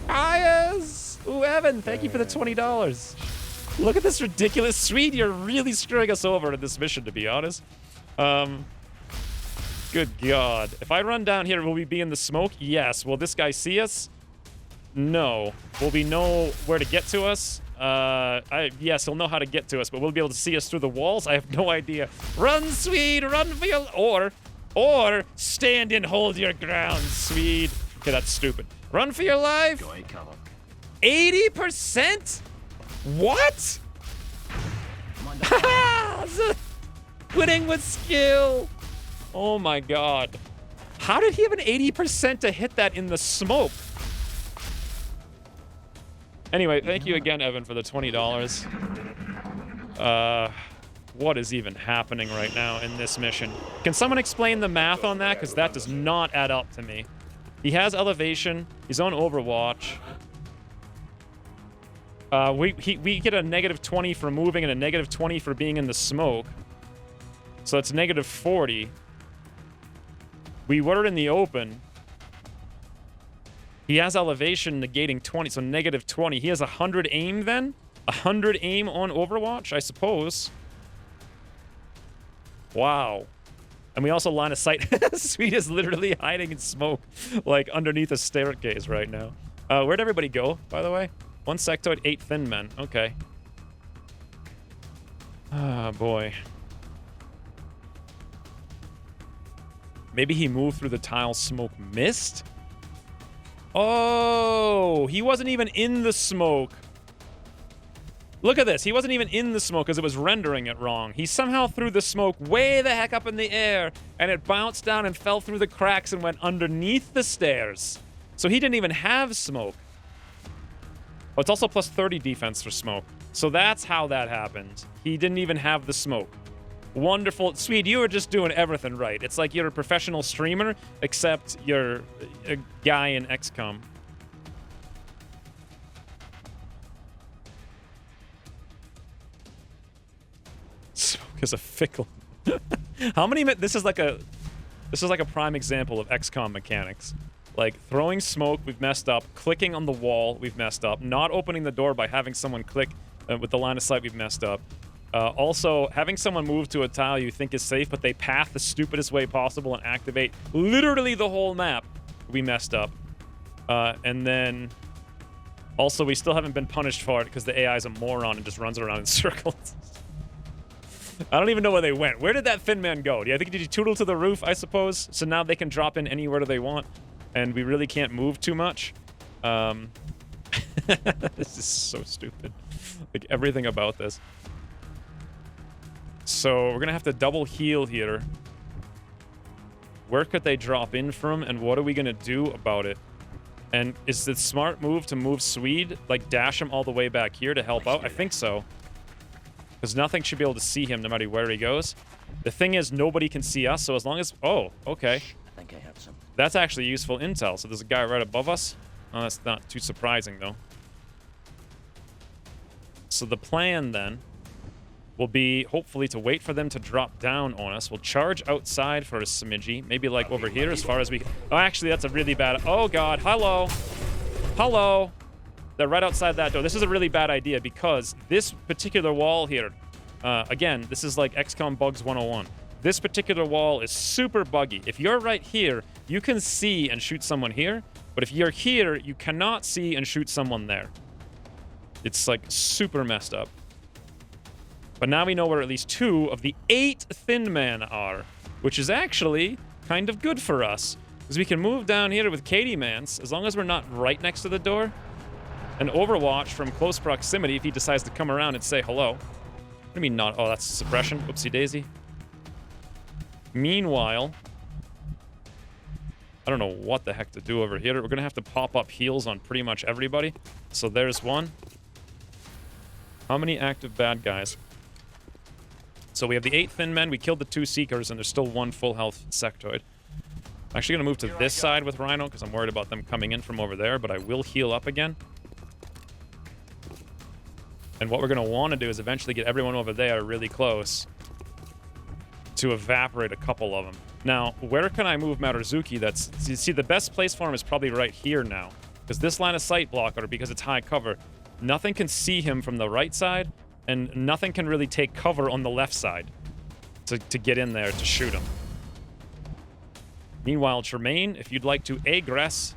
Yes! Ooh, Evan, thank you for the $20. Look at this ridiculous Sweet. You're really screwing us over in this mission, to be honest. Good God. If I run down here, will we be in the smoke? Yes. Will this guy see us? No. Will we know where to get to us? Yes, he'll know how to get to us, but will he be able to see us through the walls? I have no idea. Run, Swede! Run for your... Or stand and hold your ground, Swede. Okay, that's stupid. Run for your life! 80%? What? Haha! Winning with skill! Oh my God. How did he have an 80% to hit that in the smoke? Anyway, thank you again, Evan, for the $20. What is even happening right now in this mission? Can someone explain the math on that? Because that does not add up to me. He has elevation. He's on Overwatch. We get a -20 for moving and a -20 for being in the smoke. So that's -40. We were in the open. He has elevation negating 20, so -20. He has 100 aim then? 100 aim on Overwatch, I suppose. Wow. And we also line of sight. Sweet is literally hiding in smoke, like underneath a staircase right now. Where'd everybody go, by the way? 1 sectoid, 8 thin men. Okay. Ah, boy. Maybe he moved through the tile smoke mist? Oh, he wasn't even in the smoke. Look at this. He wasn't even in the smoke because it was rendering it wrong. He somehow threw the smoke way the heck up in the air, and it bounced down and fell through the cracks and went underneath the stairs. So he didn't even have smoke. Oh, it's also plus 30 defense for smoke. So that's how that happened. He didn't even have the smoke. Wonderful. Swede, you were just doing everything right. It's like you're a professional streamer, except you're a guy in XCOM. Smoke is a fickle. How many... This is like a prime example of XCOM mechanics. Like, throwing smoke, we've messed up. Clicking on the wall, we've messed up. Not opening the door by having someone click with the line of sight, we've messed up. Also, having someone move to a tile you think is safe, but they path the stupidest way possible and activate literally the whole map, we messed up. And then... Also, we still haven't been punished for it because the AI is a moron and just runs around in circles. I don't even know where they went. Where did that thin man go? Did he tootle to the roof, I suppose? So now they can drop in anywhere they want. And we really can't move too much. This is so stupid. Like, everything about this. So, we're gonna have to double heal here. Where could they drop in from, and what are we gonna do about it? And is the smart move to move Swede? Like, dash him all the way back here to help out? I think so. Because nothing should be able to see him no matter where he goes. The thing is, nobody can see us, so as long as... Oh, okay. I think I have some. That's actually useful intel. So there's a guy right above us. Oh, that's not too surprising, though. So the plan, then, will be, hopefully, to wait for them to drop down on us. We'll charge outside for a smidgy. Maybe, like, over here as far as we... Oh, actually, that's a really bad... Oh, God. Hello. Hello. They're right outside that door. This is a really bad idea because this particular wall here... again, this is like XCOM Bugs 101. This particular wall is super buggy. If you're right here, you can see and shoot someone here. But if you're here, you cannot see and shoot someone there. It's, like, super messed up. But now we know where at least 2 of the 8 thin men are, which is actually kind of good for us. Because we can move down here with Katie Mance, as long as we're not right next to the door. And Overwatch from close proximity if he decides to come around and say hello. What do you mean not? Oh, that's suppression. Oopsie daisy. Meanwhile, I don't know what the heck to do over here. We're going to have to pop up heals on pretty much everybody. So there's one. How many active bad guys? So we have the 8 thin men. We killed the 2 seekers, and there's still 1 full health sectoid. I'm actually going to move to this side with Rhino because I'm worried about them coming in from over there, but I will heal up again. And what we're going to want to do is eventually get everyone over there really close to evaporate a couple of them. Now, where can I move Maraziki? That's, you see, the best place for him is probably right here now. Because this line of sight blocker, because it's high cover, nothing can see him from the right side, and nothing can really take cover on the left side to get in there to shoot him. Meanwhile, Tremaine, if you'd like to aggress,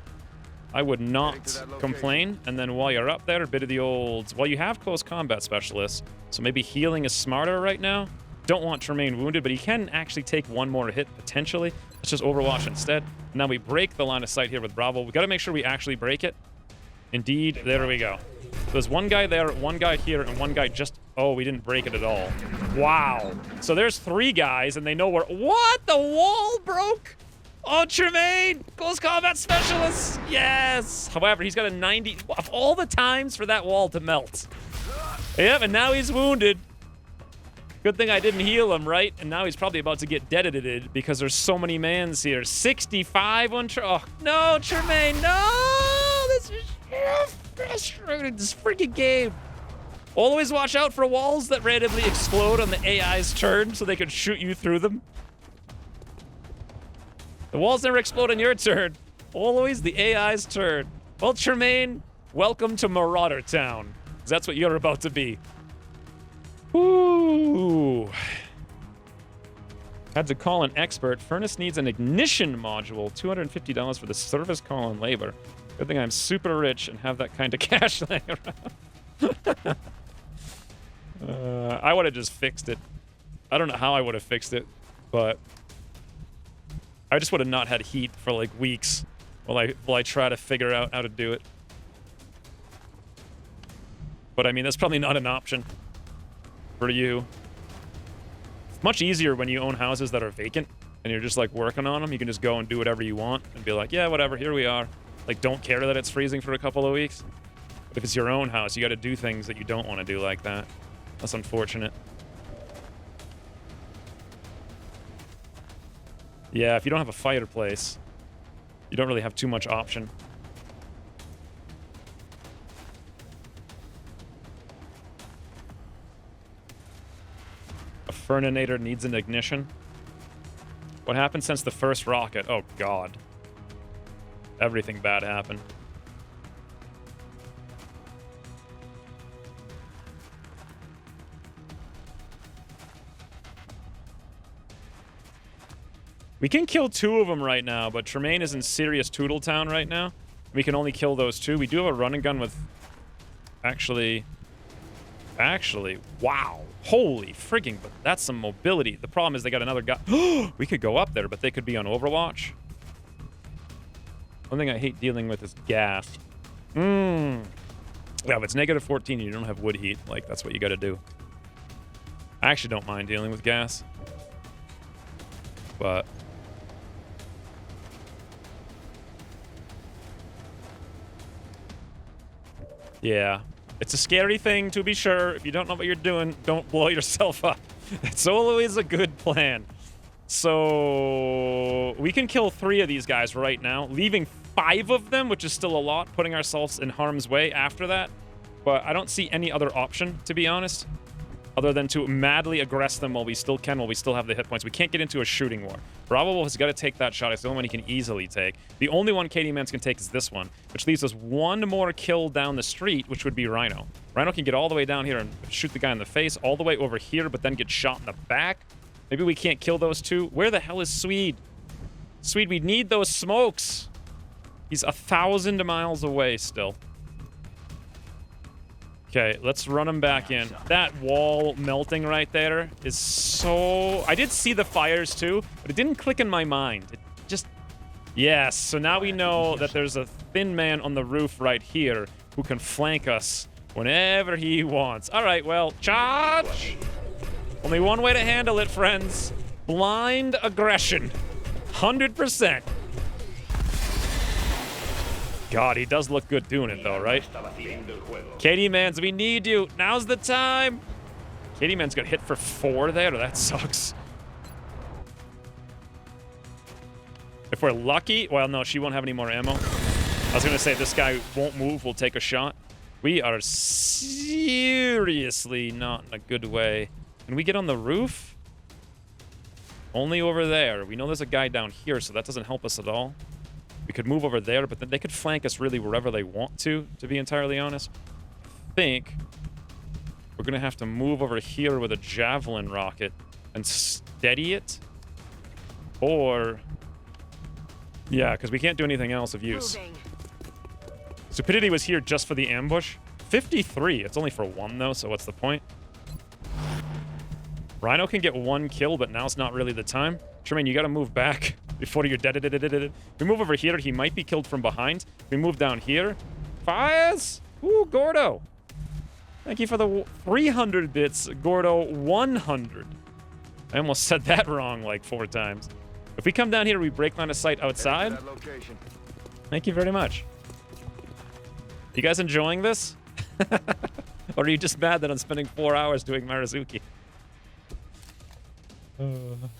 I would not complain. And then while you're up there, a bit of the old... Well, you have close combat specialists, so maybe healing is smarter right now. Don't want Tremaine wounded, but he can actually take one more hit, potentially. Let's just Overwatch instead. Now we break the line of sight here with Bravo. We got to make sure we actually break it. Indeed, there we go. There's one guy there, one guy here, and one guy just... Oh, we didn't break it at all. Wow. So there's 3 guys, and they know where... What? The wall broke? Oh, Tremaine! Close combat specialist! Yes! However, he's got a 90... Of all the times for that wall to melt. Yep, and now he's wounded. Good thing I didn't heal him, right? And now he's probably about to get deadited because there's so many mans here. 65 on... Oh, no, Tremaine, no! This is so frustrating, this freaking game. Always watch out for walls that randomly explode on the AI's turn so they can shoot you through them. The walls never explode on your turn. Always the AI's turn. Well, Tremaine, welcome to Marauder Town. 'Cause that's what you're about to be. Ooh. Had to call an expert. Furnace needs an ignition module. $250 for the service call and labor. Good thing I'm super rich and have that kind of cash laying around. I would have just fixed it. I don't know how I would have fixed it, but I just would have not had heat for like weeks while I try to figure out how to do it. But I mean, that's probably not an option for you. It's much easier when you own houses that are vacant and you're just like working on them. You can just go and do whatever you want and be like, yeah, whatever, here we are. Like, don't care that it's freezing for a couple of weeks. But if it's your own house, you got to do things that you don't want to do like that. That's unfortunate. Yeah, if you don't have a fireplace, you don't really have too much option. A Furninator needs an ignition. What happened since the first rocket? Oh, God. Everything bad happened. We can kill 2 of them right now, but Tremaine is in serious Toodle Town right now. We can only kill those 2. We do have a running gun with... Actually, wow. Holy frigging, but that's some mobility. The problem is they got another guy. We could go up there, but they could be on Overwatch. One thing I hate dealing with is gas. Yeah, if it's negative 14 and you don't have wood heat, like, that's what you gotta do. I actually don't mind dealing with gas. But... yeah. It's a scary thing, to be sure. If you don't know what you're doing, don't blow yourself up. It's always a good plan. So... we can kill 3 of these guys right now, leaving 5 of them, which is still a lot, putting ourselves in harm's way after that. But I don't see any other option, to be honest, other than to madly aggress them while we still can, while we still have the hit points. We can't get into a shooting war. Bravo has got to take that shot. It's the only one he can easily take. The only one Katie Mans can take is this one, which leaves us 1 more kill down the street, which would be Rhino. Rhino can get all the way down here and shoot the guy in the face, all the way over here, but then get shot in the back. Maybe we can't kill those 2. Where the hell is Swede? Swede, we need those smokes. He's 1,000 miles away still. Okay, let's run him back in. That wall melting right there is so... I did see the fires too, but it didn't click in my mind. It just... yes, so now we know that there's a thin man on the roof right here who can flank us whenever he wants. All right, well, charge! Only one way to handle it, friends. Blind aggression. 100%. God, he does look good doing it, though, right? Katie Mans, we need you. Now's the time. Katie Mans got hit for 4 there. That sucks. If we're lucky, well, no, she won't have any more ammo. I was gonna say this guy won't move. We'll take a shot. We are seriously not in a good way. Can we get on the roof? Only over there. We know there's a guy down here, so that doesn't help us at all. We could move over there, but then they could flank us really wherever they want to be entirely honest. I think we're going to have to move over here with a javelin rocket and steady it. Or... yeah, because we can't do anything else of use. Stupidity was here just for the ambush. 53. It's only for one, though, so what's the point? Rhino can get one kill, but now's not really the time. Tremaine, you got to move back before you're dead. If we move over here, he might be killed from behind. If we move down here... fires! Ooh, Gordo! Thank you for the 300 bits, Gordo 100. I almost said that wrong like 4 times. If we come down here, we break line of sight outside. Thank you very much. You guys enjoying this? Or are you just mad that I'm spending 4 hours doing Maraziki?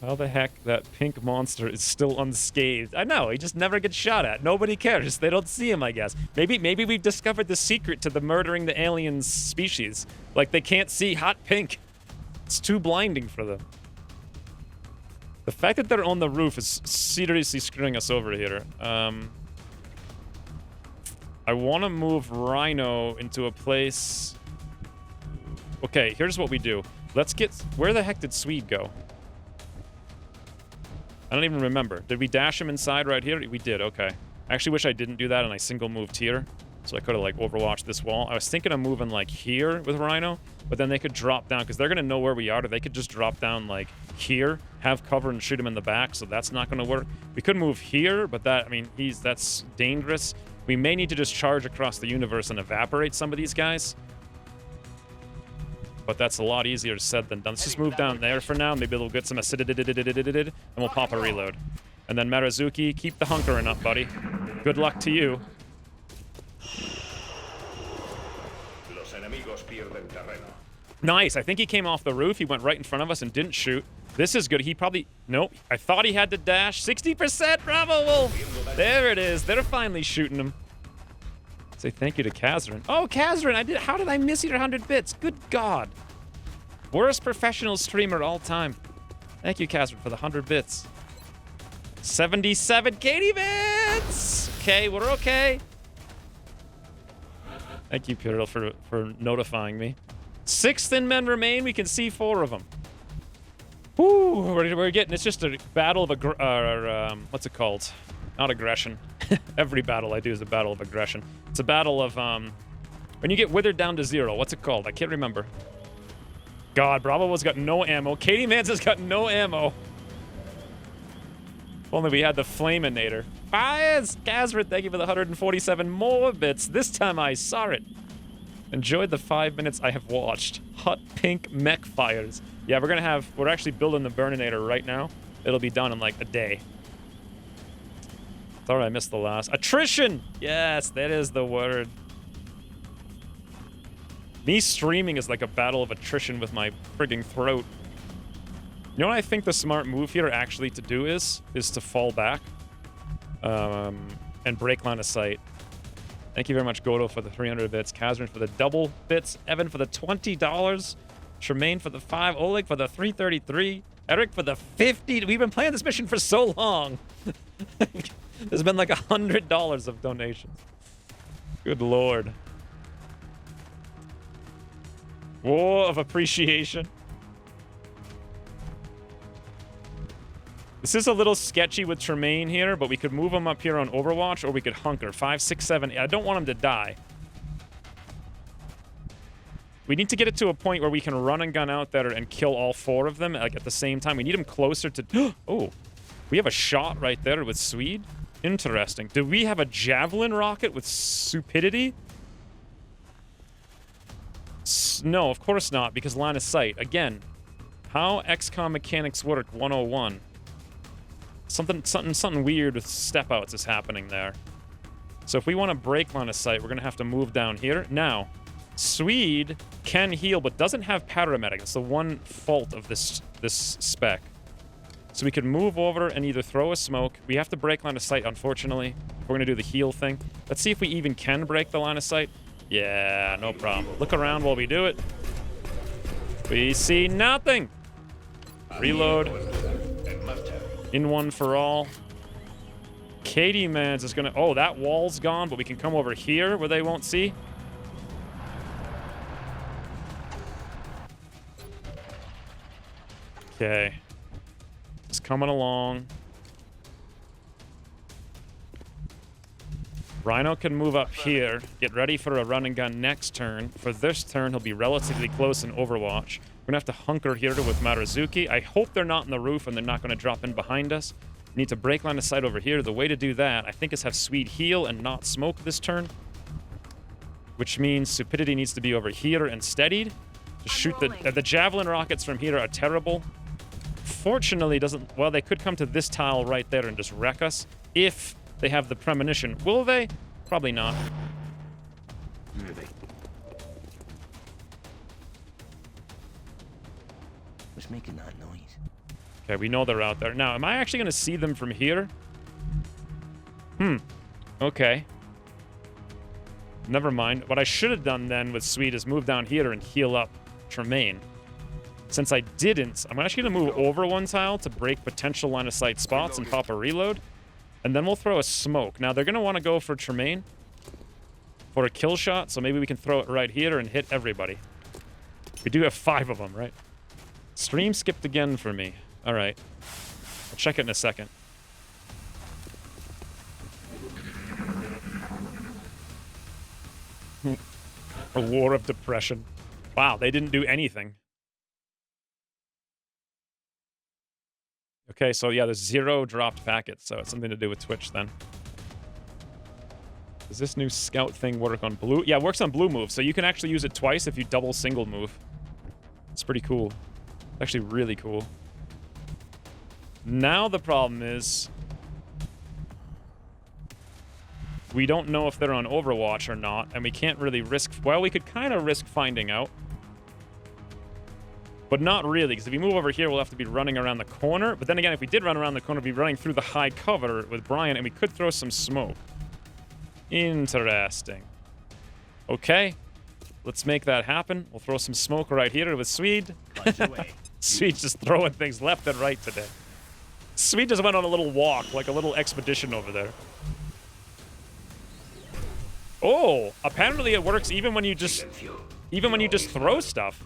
How the heck that pink monster is still unscathed? I know, he just never gets shot at. Nobody cares. They don't see him, I guess. Maybe we've discovered the secret to the murdering the alien species. Like, they can't see hot pink. It's too blinding for them. The fact that they're on the roof is seriously screwing us over here. I want to move Rhino into a place... okay, here's what we do. Let's get... where the heck did Swede go? I don't even remember. Did we dash him inside right here? We did, okay. I actually wish I didn't do that and I single moved here. So I could have, like, overwatched this wall. I was thinking of moving, like, here with Rhino, but then they could drop down, because they're going to know where we are, or they could just drop down, like, here, have cover, and shoot him in the back, so that's not going to work. We could move here, but that, I mean, that's dangerous. We may need to just charge across the universe and evaporate some of these guys. But that's a lot easier said than done. Let's just move down there for now. Maybe we'll get some and we'll pop a reload. And then Maraziki, keep the hunkering up, buddy. Good luck to you. Nice. I think he came off the roof. He went right in front of us and didn't shoot. This is good. He probably... nope. I thought he had to dash. 60%. Bravo, Wolf. There it is. They're finally shooting him. Say thank you to Kazrin. Oh, Kazrin, how did I miss your 100 bits? Good God. Worst professional streamer all time. Thank you, Kazrin, for the 100 bits. 77 Katie bits! Okay, we're okay. Thank you, Piril, for notifying me. 6 thin men remain. We can see 4 of them. Woo, we're getting... it's just a battle of... what's it called? Not aggression. Every battle I do is a battle of aggression. It's a battle of, when you get withered down to 0, what's it called? I can't remember. God, Bravo's got no ammo. Katie Mans has got no ammo. If only we had the Flaminator. Fires! Kazrit, thank you for the 147 more bits. This time I saw it. Enjoyed the 5 minutes I have watched. Hot pink mech fires. Yeah, we're actually building the Burninator right now. It'll be done in like a day. Sorry, I missed the last. Attrition! Yes, that is the word. Me streaming is like a battle of attrition with my frigging throat. You know what I think the smart move here actually to do is to fall back. And break line of sight. Thank you very much, Godo, for the 300 bits. Kazrin for the double bits. Evan for the $20. Tremaine for the 5. Oleg for the 333. Eric for the 50. We've been playing this mission for so long. There's been like $100 of donations. Good lord. War of appreciation. This is a little sketchy with Tremaine here, but we could move him up here on Overwatch, or we could hunker. 5, 6, 7. I don't want him to die. We need to get it to a point where we can run and gun out there and kill all 4 of them like at the same time. We need him closer to... oh, we have a shot right there with Swede. Interesting. Do we have a javelin rocket with stupidity? No, of course not, because line of sight. Again, how XCOM mechanics work 101. Something weird with step outs is happening there. So if we want to break line of sight, we're going to have to move down here. Now, Swede can heal, but doesn't have paramedic. That's the one fault of this spec. So we could move over and either throw a smoke. We have to break line of sight, unfortunately. We're going to do the heal thing. Let's see if we even can break the line of sight. Yeah, no problem. Look around while we do it. We see nothing. Reload. In one for all. Katie Mans is going to... Oh, that wall's gone, but we can come over here where they won't see. Okay. Just coming along. Rhino can move up here. Get ready for a run and gun next turn. For this turn, he'll be relatively close in Overwatch. We're going to have to hunker here with Maraziki. I hope they're not in the roof and they're not going to drop in behind us. Need to break line of sight over here. The way to do that, I think, is have Swede heal and not smoke this turn. Which means Stupidity needs to be over here and steadied. To shoot the javelin rockets from here are terrible. Fortunately, doesn't... Well, they could come to this tile right there and just wreck us. If they have the premonition. Will they? Probably not. Moving. What's making that noise? Okay, we know they're out there. Now, am I actually going to see them from here? Okay. Never mind. What I should have done then with Swede is move down here and heal up Tremaine. Since I didn't, I'm actually going to move over one tile to break potential line of sight spots and pop a reload. And then we'll throw a smoke. Now, they're going to want to go for Tremaine for a kill shot, so maybe we can throw it right here and hit everybody. We do have 5 of them, right? Stream skipped again for me. All right. I'll check it in a second. A war of depression. Wow, they didn't do anything. Okay, so yeah, there's 0 dropped packets, so it's something to do with Twitch then. Does this new scout thing work on blue? Yeah, it works on blue move, so you can actually use it twice if you double single move. It's pretty cool. Actually really cool. Now the problem is... we don't know if they're on Overwatch or not, and we can't really risk... Well, we could kind of risk finding out. But not really, because if we move over here, we'll have to be running around the corner. But then again, if we did run around the corner, we'd be running through the high cover with Brian, and we could throw some smoke. Interesting. Okay. Let's make that happen. We'll throw some smoke right here with Swede. Swede's just throwing things left and right today. Swede just went on a little walk, like a little expedition over there. Oh, apparently it works even when you just throw stuff.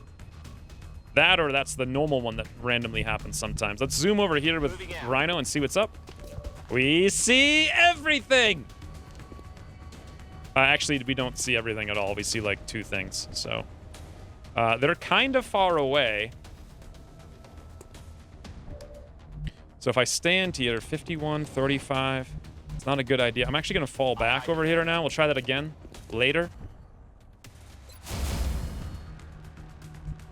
That or that's the normal one that randomly happens sometimes. Let's zoom over here with Rhino and see what's up. We see everything! Actually, we don't see everything at all. We see like 2 things, so... they're kind of far away. So if I stand here, 51, 35... It's not a good idea. I'm actually going to fall back over here now. We'll try that again later.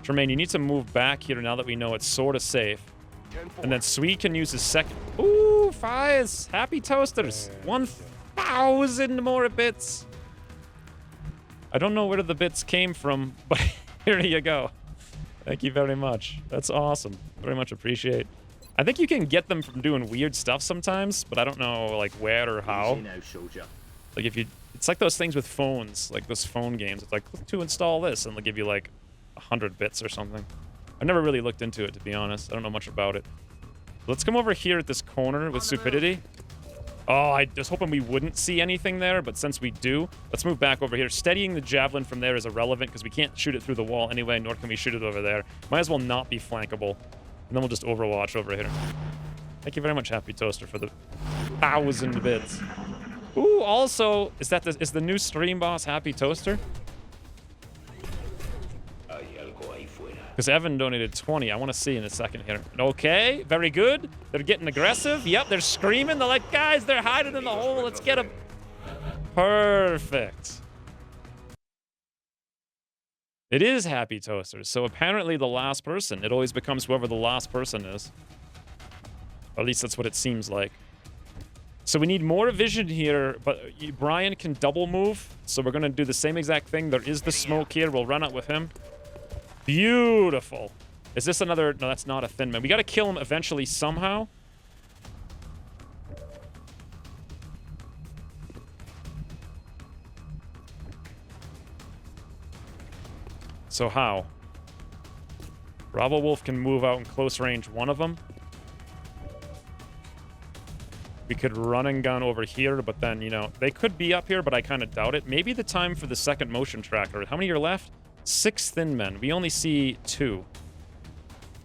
Tremaine, you need to move back here now that we know it's sort of safe. And then Swede can use his second... Ooh, fires! Happy toasters! 1,000 more bits! I don't know where the bits came from, but here you go. Thank you very much. That's awesome. Very much appreciate. I think you can get them from doing weird stuff sometimes, but I don't know, like, where or how. Like, if you... It's like those things with phones, like those phone games. It's like, to install this, and they'll give you, like, 100 bits or something. I've never really looked into it, to be honest. I don't know much about it. Let's come over here at this corner with Stupidity. Oh, I was hoping we wouldn't see anything there, but since we do, let's move back over here. Steadying the javelin from there is irrelevant because we can't shoot it through the wall anyway, nor can we shoot it over there. Might as well not be flankable. And then we'll just Overwatch over here. Thank you very much, Happy Toaster, for the 1,000 bits. Ooh, also, is the new stream boss Happy Toaster? Because Evan donated 20. I want to see in a second here. Okay, very good. They're getting aggressive. Yep, they're screaming. They're like, guys, they're hiding in the hole. Let's get them. Perfect. It is Happy Toasters. So apparently the last person. It always becomes whoever the last person is. Or at least that's what it seems like. So we need more vision here, but Brian can double move. So we're going to do the same exact thing. There is the smoke here. We'll run out with him. Beautiful. Is this another... No, that's not a thin man. We gotta kill him eventually somehow. So how? Bravo Wolf can move out in close range one of them. We could run and gun over here, but then, you know, they could be up here, but I kind of doubt it. Maybe the time for the second motion tracker. How many are left? 6 thin men. We only see 2.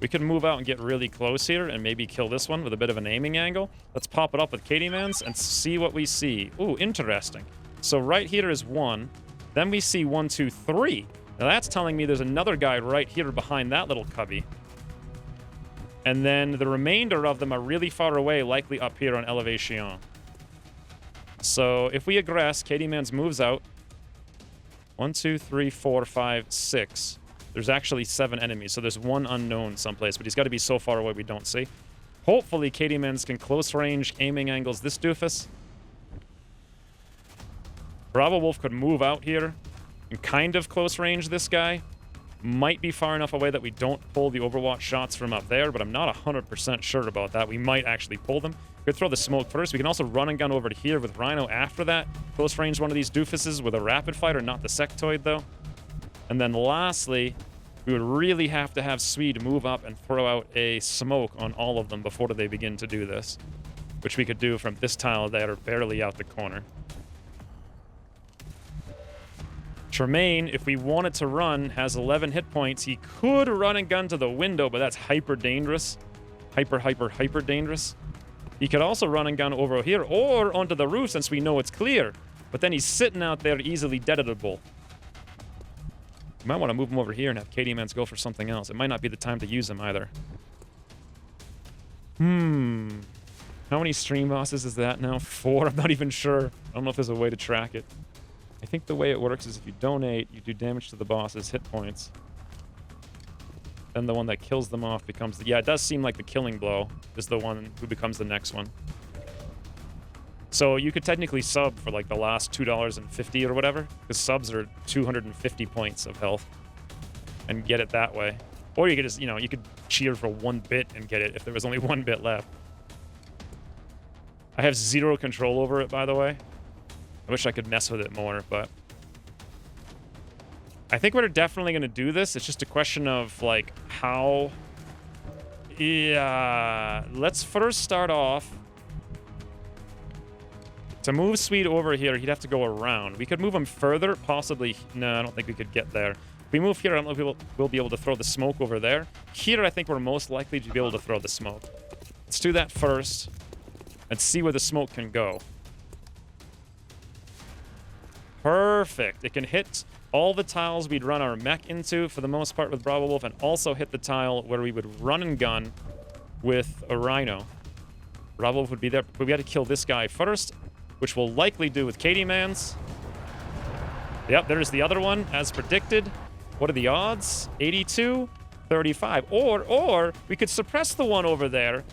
We could move out and get really close here and maybe kill this one with a bit of an aiming angle. Let's pop it up with Katie Mans and see what we see. Ooh, interesting. So right here is 1. Then we see 1, 2, 3. Now that's telling me there's another guy right here behind that little cubby. And then the remainder of them are really far away, likely up here on elevation. So if we aggress, Katie Mans moves out. 1, 2, 3, 4, 5, 6. There's actually 7 enemies, so there's 1 unknown someplace, but he's got to be so far away we don't see. Hopefully Katie Mans can close range aiming angles this doofus. Bravo Wolf could move out here and kind of close range this guy. Might be far enough away that we don't pull the Overwatch shots from up there, but I'm not 100% sure about that. We might actually pull them. We could throw the smoke first. We can also run and gun over to here with Rhino after that. Close range one of these doofuses with a rapid fighter, not the sectoid though. And then lastly, we would really have to have Swede move up and throw out a smoke on all of them before they begin to do this, which we could do from this tile that are barely out the corner. Tremaine, if we wanted to run, has 11 hit points. He could run and gun to the window, but that's hyper dangerous. Hyper dangerous. He could also run and gun over here or onto the roof since we know it's clear. But then he's sitting out there easily deadable. You might want to move him over here and have Katie Mans go for something else. It might not be the time to use him either. How many stream bosses is that now? 4? I'm not even sure. I don't know if there's a way to track it. I think the way it works is if you donate, you do damage to the boss's hit points. Then the one that kills them off becomes... Yeah, it does seem like the killing blow is the one who becomes the next one. So you could technically sub for like the last $2.50 or whatever, because subs are 250 points of health, and get it that way. Or you could just, you know, you could cheer for 1 bit and get it if there was only 1 bit left. I have 0 control over it, by the way. I wish I could mess with it more, but... I think we're definitely going to do this. It's just a question of, like, how... Yeah... Let's first start off... To move Swede over here, he'd have to go around. We could move him further, possibly... No, I don't think we could get there. If we move here, I don't know if we'll be able to throw the smoke over there. Here, I think we're most likely to be able to throw the smoke. Let's do that first, and see where the smoke can go. Perfect. It can hit all the tiles we'd run our mech into, for the most part, with Bravo Wolf, and also hit the tile where we would run and gun with a Rhino. Bravo Wolf would be there, but we had to kill this guy first, which we'll likely do with Katie Mans. Yep, there's the other one, as predicted. What are the odds? 82, 35. Or we could suppress the one over there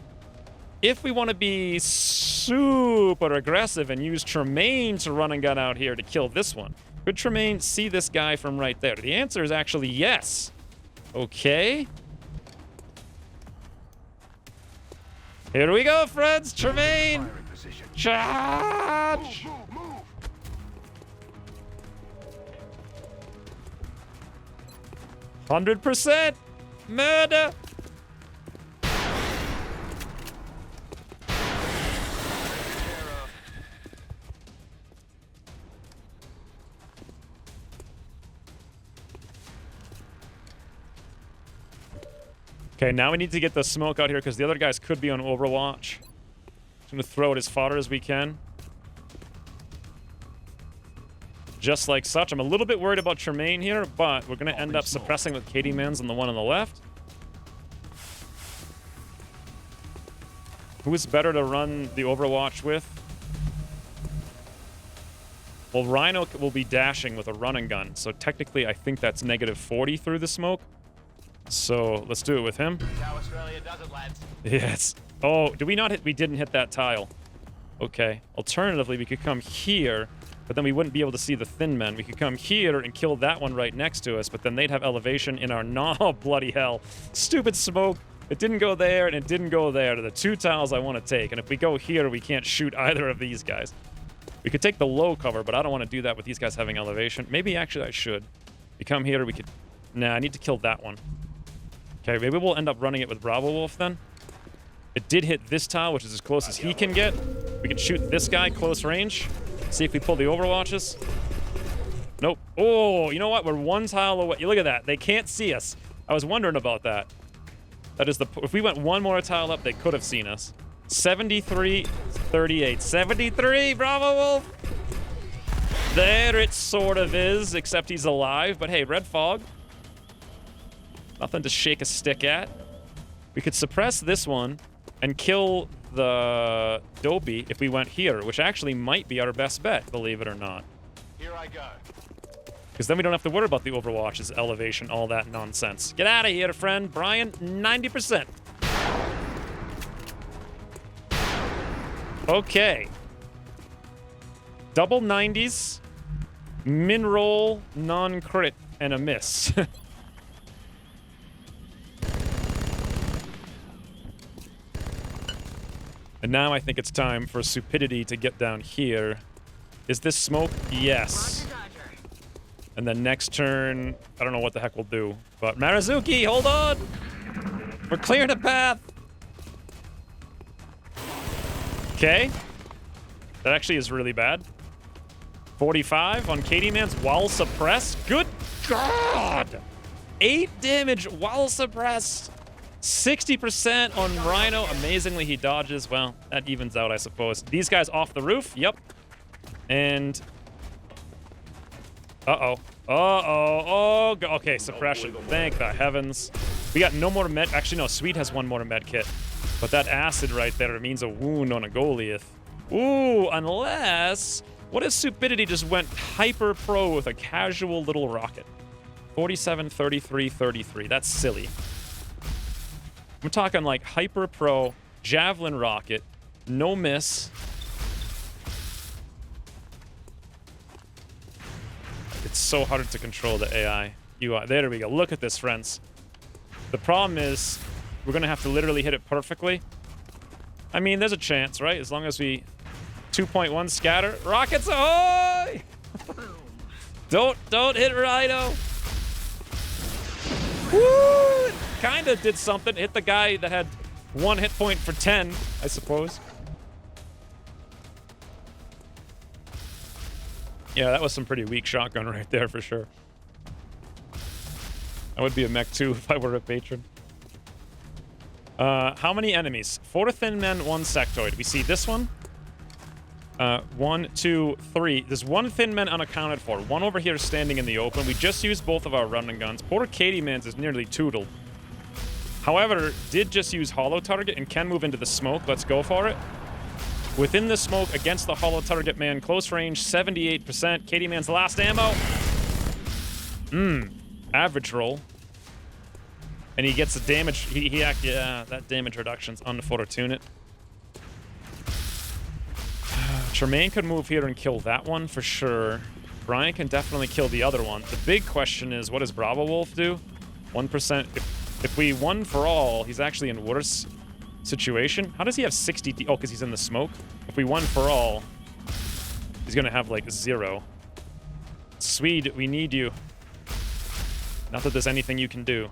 if we want to be super aggressive and use Tremaine to run and gun out here to kill this one. Could Tremaine see this guy from right there? The answer is actually yes. Okay. Here we go, friends. Tremaine. Charge! 100% murder. Okay, now we need to get the smoke out here because the other guys could be on Overwatch. Just gonna throw it as far as we can. Just like such. I'm a little bit worried about Tremaine here, but we're gonna end up suppressing with Katie Mans on the one on the left. Who is better to run the Overwatch with? Well, Rhino will be dashing with a run and gun, so technically I think that's -40 through the smoke. So let's do it with him. That's how Australia does it, lads. Yes. Oh, did we not hit? We didn't hit that tile. Okay. Alternatively, we could come here but then we wouldn't be able to see the thin men. We could come here and kill that one right next to us, but then they'd have elevation in our... No, bloody hell. Stupid smoke. It didn't go there, and it didn't go there. To the 2 tiles I want to take. And if we go here, we can't shoot either of these guys. We could take the low cover, but I don't want to do that with these guys having elevation. Maybe, actually, I should. We come here, we could... Nah, I need to kill that one. Okay, maybe we'll end up running it with Bravo Wolf, then. It did hit this tile, which is as close as he can get. We can shoot this guy close range. See if we pull the Overwatches. Nope. Oh, you know what? We're 1 tile away. Look at that. They can't see us. I was wondering about that. That is the... If we went 1 more tile up, they could have seen us. 73-38. 73, Bravo Wolf! There it sort of is, except he's alive. But hey, red fog. Nothing to shake a stick at. We could suppress this one and kill the Dopey if we went here, which actually might be our best bet, believe it or not. Here I go. Because then we don't have to worry about the Overwatch's elevation, all that nonsense. Get out of here, friend. Brian, 90%. Okay. Double 90s, min roll, non-crit, and a miss. And now I think it's time for Stupidity to get down here. Is this smoke? Yes. And then next turn, I don't know what the heck we'll do. But Maraziki, hold on! We're clearing a path! Okay. That actually is really bad. 45 on Katie Man's while suppressed. Good God! 8 damage while suppressed. 60% on Rhino. Amazingly, he dodges. Well, that evens out, I suppose. These guys off the roof. Yep. And... Uh-oh. Uh-oh. Oh, okay, suppression. Thank the heavens. We got no more med... Actually, no, Sweet has 1 more med kit. But that acid right there means a wound on a Goliath. Ooh, unless... What if Stupidity just went hyper pro with a casual little rocket? 47, 33, 33. That's silly. I'm talking like hyper pro, javelin rocket, no miss. It's so hard to control the AI. UI. There we go. Look at this, friends. The problem is we're going to have to literally hit it perfectly. I mean, there's a chance, right? As long as we 2.1 scatter. Rockets ahoy! Don't hit Rhino. Woo! Kind of did something. Hit the guy that had 1 hit point for 10, I suppose. Yeah, that was some pretty weak shotgun right there for sure. I would be a mech too if I were a patron. How many enemies? 4 thin men, 1 sectoid. We see this one. 1, 2, 3. There's 1 thin man unaccounted for. 1 over here standing in the open. We just used both of our running guns. Poor Katie Mans is nearly tootled. However, did just use hollow target and can move into the smoke. Let's go for it. Within the smoke against the hollow target man. Close range, 78%. Katie Man's last ammo. Average roll. And he gets the damage. Yeah, that damage reduction's unfortunate. Tremaine could move here and kill that one for sure. Brian can definitely kill the other one. The big question is, what does Bravo Wolf do? 1%. If we won for all, he's actually in worse situation. How does he have 60? Oh, because he's in the smoke. If we won for all, he's gonna have like 0. Swede, we need you. Not that there's anything you can do.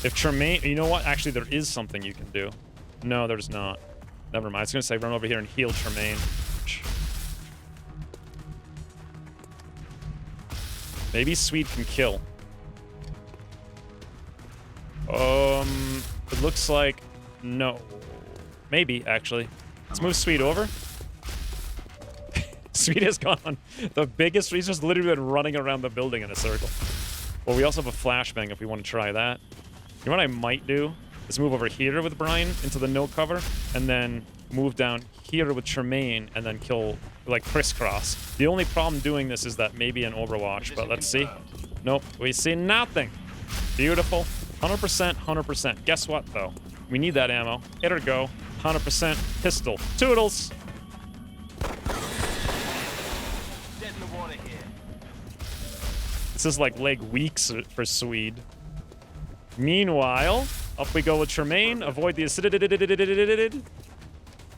If Tremaine, you know what? Actually, there is something you can do. No, there's not. Never mind. I was gonna say run over here and heal Tremaine. Maybe Swede can kill. It looks like no. Maybe actually. Let's move Swede over. Swede has gone the biggest. He's just literally been running around the building in a circle. Well, we also have a flashbang if we want to try that. You know what I might do? Is move over here with Brian into the no cover, and then move down here with Tremaine, and then kill, like, crisscross. The only problem doing this is that maybe an Overwatch, but let's see. Nope, we see nothing. Beautiful. 100%, 100%. Guess what, though? We need that ammo. Hit or go. 100% pistol. Toodles! This is like leg weeks for Swede. Meanwhile, up we go with Tremaine. Avoid the acidity.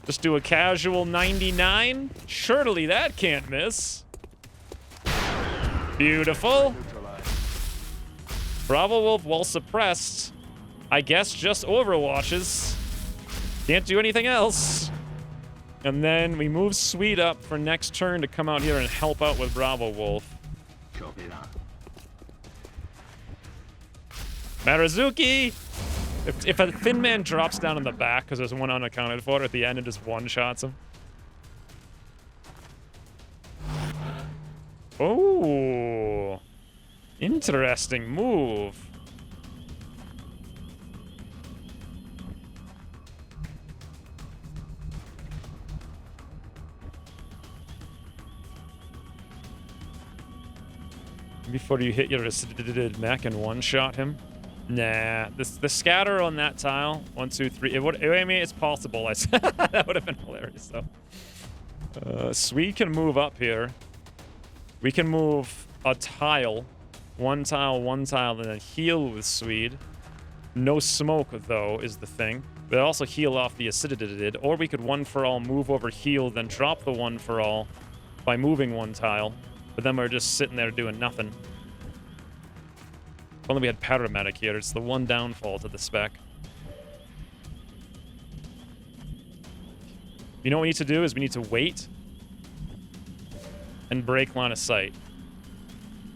Just do a casual 99. Surely that can't miss. Beautiful. Bravo Wolf, well suppressed. I guess just overwatches. Can't do anything else. And then we move Swede up for next turn to come out here and help out with Bravo Wolf. Copy that. Maraziki! If a thin man drops down in the back because there's one unaccounted for, at the end it just one-shots him. Oh, interesting move. Before you hit your mech and one-shot him. Nah, the scatter on that tile, 1, 2, 3. I mean, it's possible. That would have been hilarious, though. Swede can move up here. We can move a tile, one tile, and then heal with Swede. No smoke, though, is the thing. But also heal off the acidity. Or we could one for all, move over, heal, then drop the one for all by moving one tile. But then we're just sitting there doing nothing. If only we had paramedic here. It's the one downfall to the spec. You know what we need to do is we need to wait and break line of sight.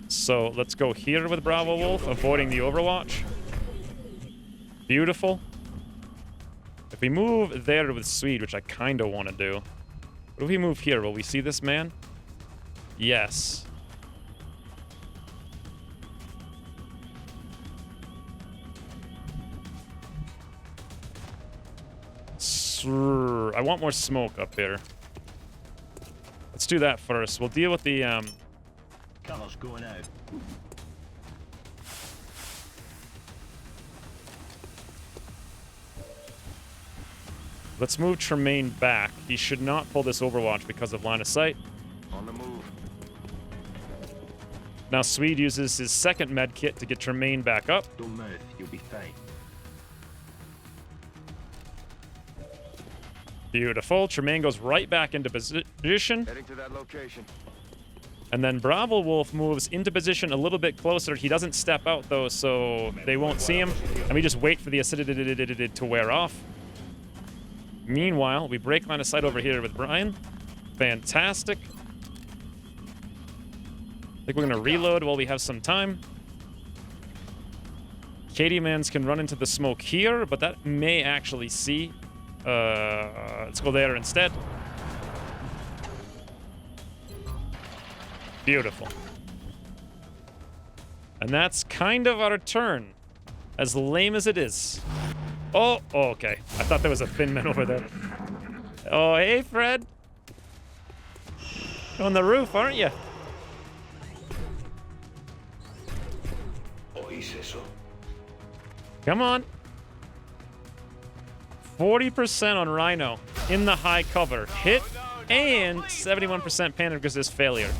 So let's go here with Bravo Wolf, avoiding the overwatch. Beautiful. If we move there with Swede, which I kind of want to do. What if we move here? Will we see this man? Yes. I want more smoke up here. Let's do that first. We'll deal with the Cover's going out. Let's move Tremaine back. He should not pull this overwatch because of line of sight. On the move. Now Swede uses his second med kit to get Tremaine back up. Don't move, you'll be fine. Beautiful. Tremaine goes right back into position. Heading to that location. And then Bravo Wolf moves into position a little bit closer. He doesn't step out, though, so they won't see him. And we just wait for the acidity to wear off. Meanwhile, we break line of sight over here with Brian. Fantastic. I think we're going to reload while we have some time. Katie Mans can run into the smoke here, but that may actually see. Let's go there instead. Beautiful. And that's kind of our turn. As lame as it is. Oh, okay. I thought there was a thin man over there. Oh, hey, Fred. You're on the roof, aren't you? Oh, he says so. Come on. 40% on Rhino in the high cover. Hit and 71% panic resist failure.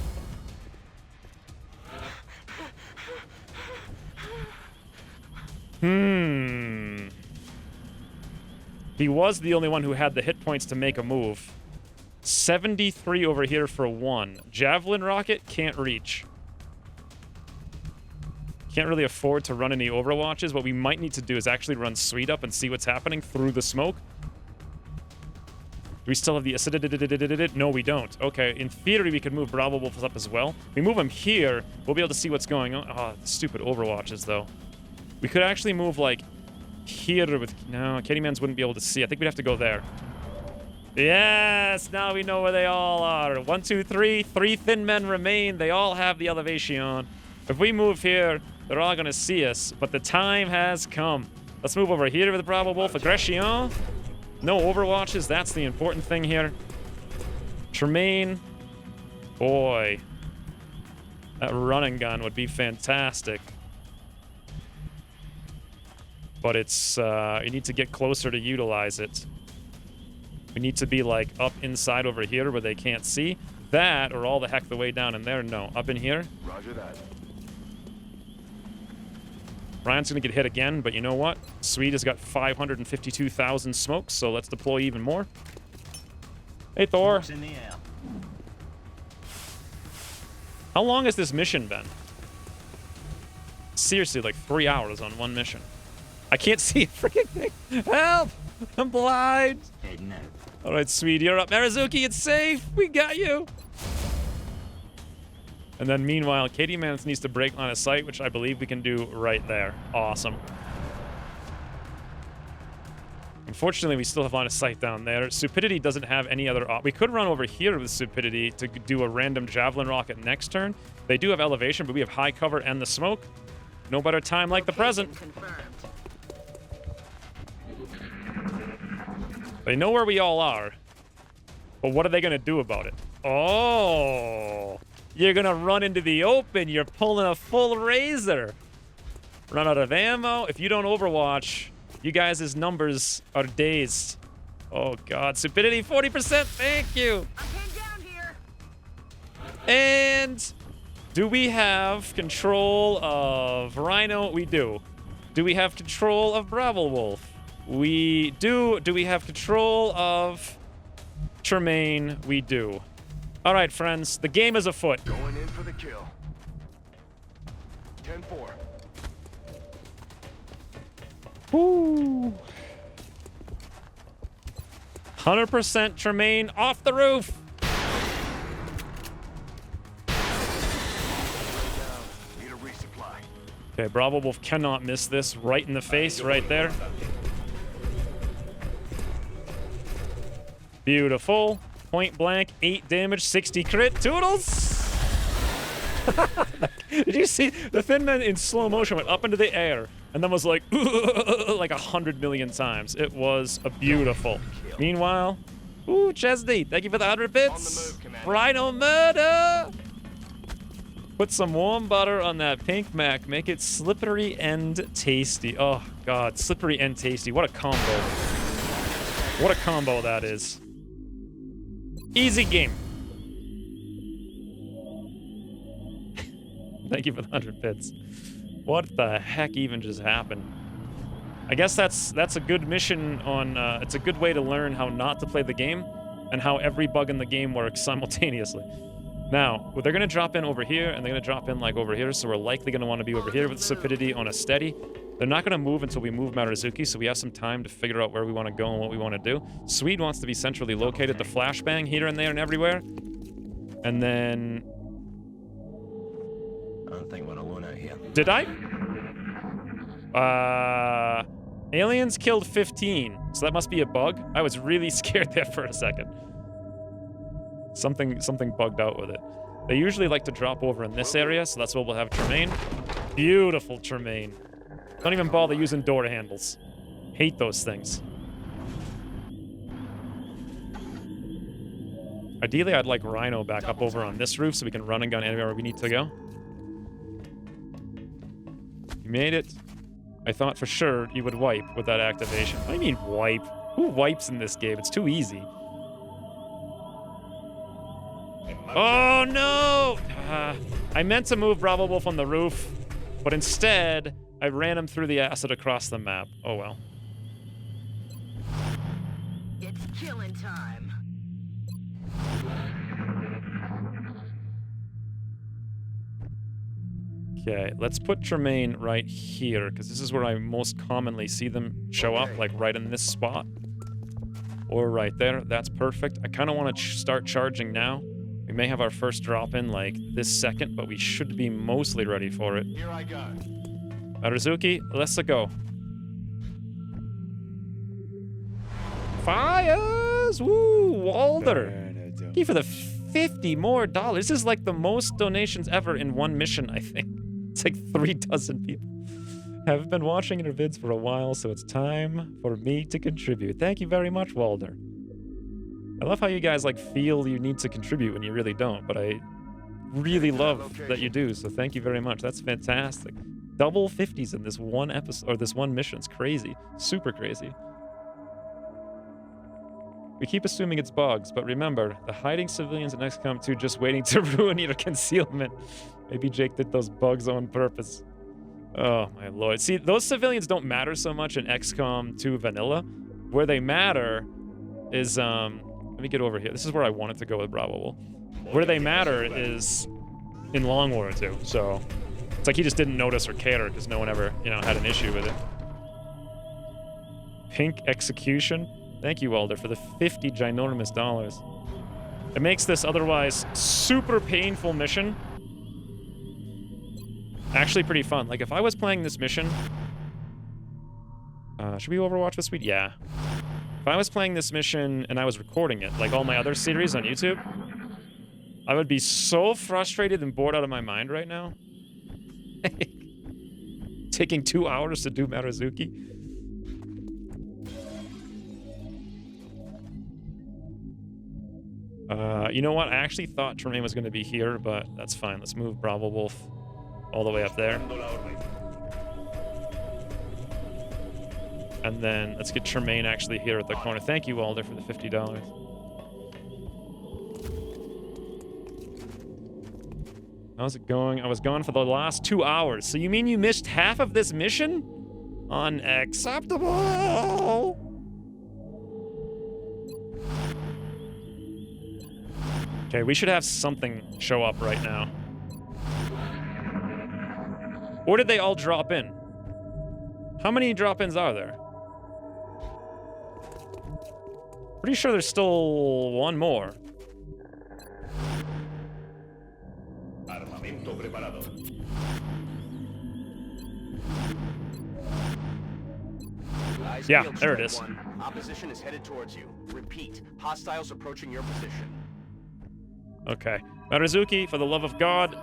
He was the only one who had the hit points to make a move. 73 over here for 1. Javelin rocket can't reach. Can't really afford to run any overwatches. What we might need to do is actually run Swede up and see what's happening through the smoke. Do we still have the acidity? No, we don't. Okay, in theory, we could move Bravo Wolf up as well. We move him here, we'll be able to see what's going on. Oh, stupid overwatches, though. We could actually move, like, here with... No, Katie-Mans wouldn't be able to see. I think we'd have to go there. Yes! Now we know where they all are. 1, 2, 3. 3 thin men remain. They all have the elevation. If we move here, they're all going to see us. But the time has come. Let's move over here with Bravo Wolf. Aggression. No overwatches. That's the important thing here. Tremaine. Boy. That running gun would be fantastic. But it's, you need to get closer to utilize it. We need to be, like, up inside over here where they can't see. That, or all the heck the way down in there. No, up in here. Roger that. Ryan's going to get hit again, but you know what? Swede has got 552,000 smokes, so let's deploy even more. Hey, Thor. What's in the air? How long has this mission been? Seriously, like 3 hours on one mission. I can't see a freaking thing. Help! I'm blind. Heading out. All right, Swede, you're up. Maraziki, it's safe. We got you. And then meanwhile, Katie Mans needs to break line of sight, which I believe we can do right there. Awesome. Unfortunately, we still have line of sight down there. Stupidity doesn't have any other we could run over here with Stupidity to do a random javelin rocket next turn. They do have elevation, but we have high cover and the smoke. No better time like the present. They know where we all are. But what are they going to do about it? Oh, you're going to run into the open. You're pulling a full razor. Run out of ammo. If you don't overwatch, you guys' numbers are dazed. Oh, God. Stupidity, 40%. Thank you. I'm pinned down here. And do we have control of Rhino? We do. Do we have control of Bravo Wolf? We do. Do we have control of Tremaine? We do. All right, friends. The game is afoot. Going in for the kill. 10-4. Woo. 100% Tremaine off the roof. Need a resupply. Okay, Bravo Wolf cannot miss this. Right in the face, right there. Beautiful. Point blank, 8 damage, 60 crit. Toodles! Did you see? The Thin Man in slow motion went up into the air and then was like, like 100 million times. It was a beautiful. Meanwhile, ooh, Chesney, thank you for the 100 bits. Rhino murder! Put some warm butter on that pink mac. Make it slippery and tasty. Oh, God, slippery and tasty. What a combo. What a combo that is. Easy game. Thank you for the 100 bits. What the heck even just happened? I guess that's a good mission on, it's a good way to learn how not to play the game and how every bug in the game works simultaneously. Now, they're going to drop in over here, and they're going to drop in like over here, so we're likely going to want to be over here with Stupidity on a steady. They're not going to move until we move Maraziki, so we have some time to figure out where we want to go and what we want to do. Swede wants to be centrally located to flashbang here and there and everywhere. And then... I don't think we're alone out here. Did I? Aliens killed 15, so that must be a bug. I was really scared there for a second. Something bugged out with it. They usually like to drop over in this area, so that's where we'll have Tremaine. Beautiful Tremaine. Don't even bother using door handles. Hate those things. Ideally, I'd like Rhino back up over on this roof so we can run and gun anywhere we need to go. You made it. I thought for sure you would wipe with that activation. What do you mean wipe? Who wipes in this game? It's too easy. Oh, no! I meant to move Bravo Wolf on the roof, but instead, I ran him through the acid across the map. Oh, well. It's killing time. Okay, let's put Tremaine right here, because this is where I most commonly see them show up, like right in this spot. Or right there. That's perfect. I kind of want to start charging now. We may have our first drop in like this second, but we should be mostly ready for it. Here I go. Maraziki, let's go. Fires! Woo! Walder! Thank you for the $50 more. This is like the most donations ever in one mission, I think. It's like 3 dozen people. Have been watching your vids for a while, so it's time for me to contribute. Thank you very much, Walder. I love how you guys like feel you need to contribute when you really don't, but I really love that you do, so thank you very much. That's fantastic. Double 50s in this one episode, or this one mission. It's crazy. Super crazy. We keep assuming it's bugs, but remember, the hiding civilians in XCOM 2 just waiting to ruin your concealment. Maybe Jake did those bugs on purpose. Oh, my lord. See, those civilians don't matter so much in XCOM 2 Vanilla. Where they matter is, let me get over here. This is where I wanted to go with Bravo Wolf. Where they matter is in Long War 2, so... It's like he just didn't notice or care because no one ever, you know, had an issue with it. Pink Execution. Thank you, Alder, for the $50 ginormous dollars. It makes this otherwise super painful mission actually pretty fun. Like, if I was playing this mission... should we Overwatch this week? Yeah. If I was playing this mission and I was recording it, like all my other series on YouTube, I would be so frustrated and bored out of my mind right now. Taking 2 hours to do Maraziki. You know what? I actually thought Tremaine was going to be here, but that's fine. Let's move Bravo Wolf all the way up there. And then let's get Tremaine actually here at the corner. Thank you, Alder, for the $50. How's it going? I was gone for the last 2 hours. So you mean you missed half of this mission? Unacceptable! Okay, we should have something show up right now. Or did they all drop in? How many drop-ins are there? Pretty sure there's still one more. Armamento preparado. Yeah, there it is. Opposition is headed towards you. Repeat, hostiles approaching your position. Okay. Maraziki, for the love of God.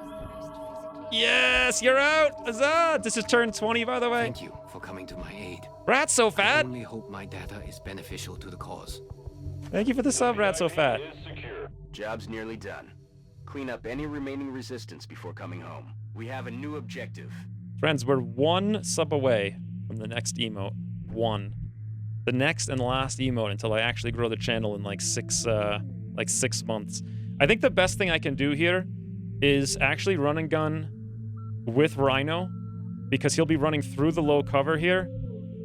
Yes, you're out! Huzzah! This is turn 20, by the way. Thank you for coming to my aid. Rat so I fat! only hope my data is beneficial to the cause. Thank you for the sub, Rat so fat. Job's nearly done. Clean up any remaining resistance before coming home. We have a new objective. Friends, we're one sub away from the next emote. One. The next and last emote until I actually grow the channel in like 6 months. I think the best thing I can do here is actually run and gun with Rhino, because he'll be running through the low cover here.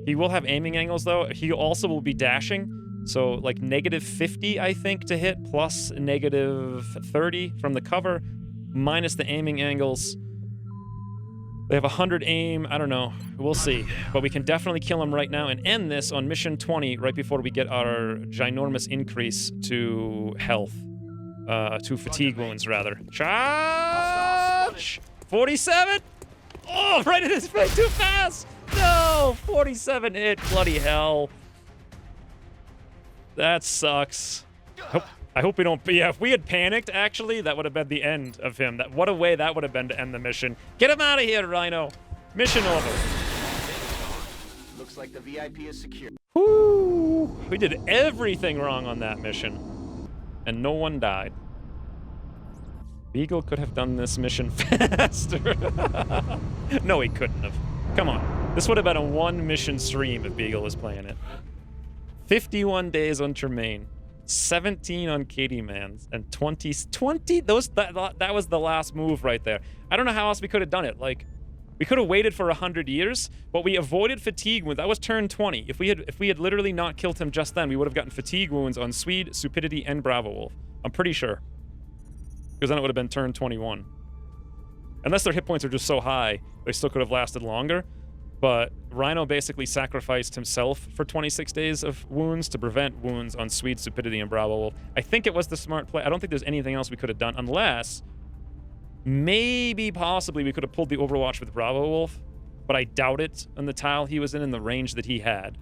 He will have aiming angles though. He also will be dashing, so like -50 I think to hit, plus -30 from the cover, minus the aiming angles. They have 100 aim, I don't know, we'll see. But we can definitely kill him right now and end this on mission 20 right before we get our ginormous increase to health. To fatigue wounds, rather. Charge! 47! Oh, right in his face, too fast! No! 47 hit, bloody hell. That sucks. I hope we don't... Yeah, if we had panicked, actually, that would have been the end of him. What a way that would have been to end the mission. Get him out of here, Rhino. Mission over. Looks like the VIP is secure. Woo! We did everything wrong on that mission. And no one died. Beagle could have done this mission faster. No, he couldn't have. Come on. This would have been a one-mission stream if Beagle was playing it. 51 days on Tremaine. 17 on Katie Mans. And 20... That was the last move right there. I don't know how else we could have done it. Like, we could have waited for 100 years, but we avoided fatigue wounds. That was turn 20. If we had literally not killed him just then, we would have gotten fatigue wounds on Swede, Stupidity, and Bravo Wolf. I'm pretty sure. Because then it would have been turn 21. Unless their hit points are just so high, they still could have lasted longer. But Rhino basically sacrificed himself for 26 days of wounds to prevent wounds on Swede, Stupidity, and Bravo Wolf. I think it was the smart play. I don't think there's anything else we could have done, unless... maybe, possibly, we could have pulled the Overwatch with Bravo Wolf, but I doubt it on the tile he was in the range that he had.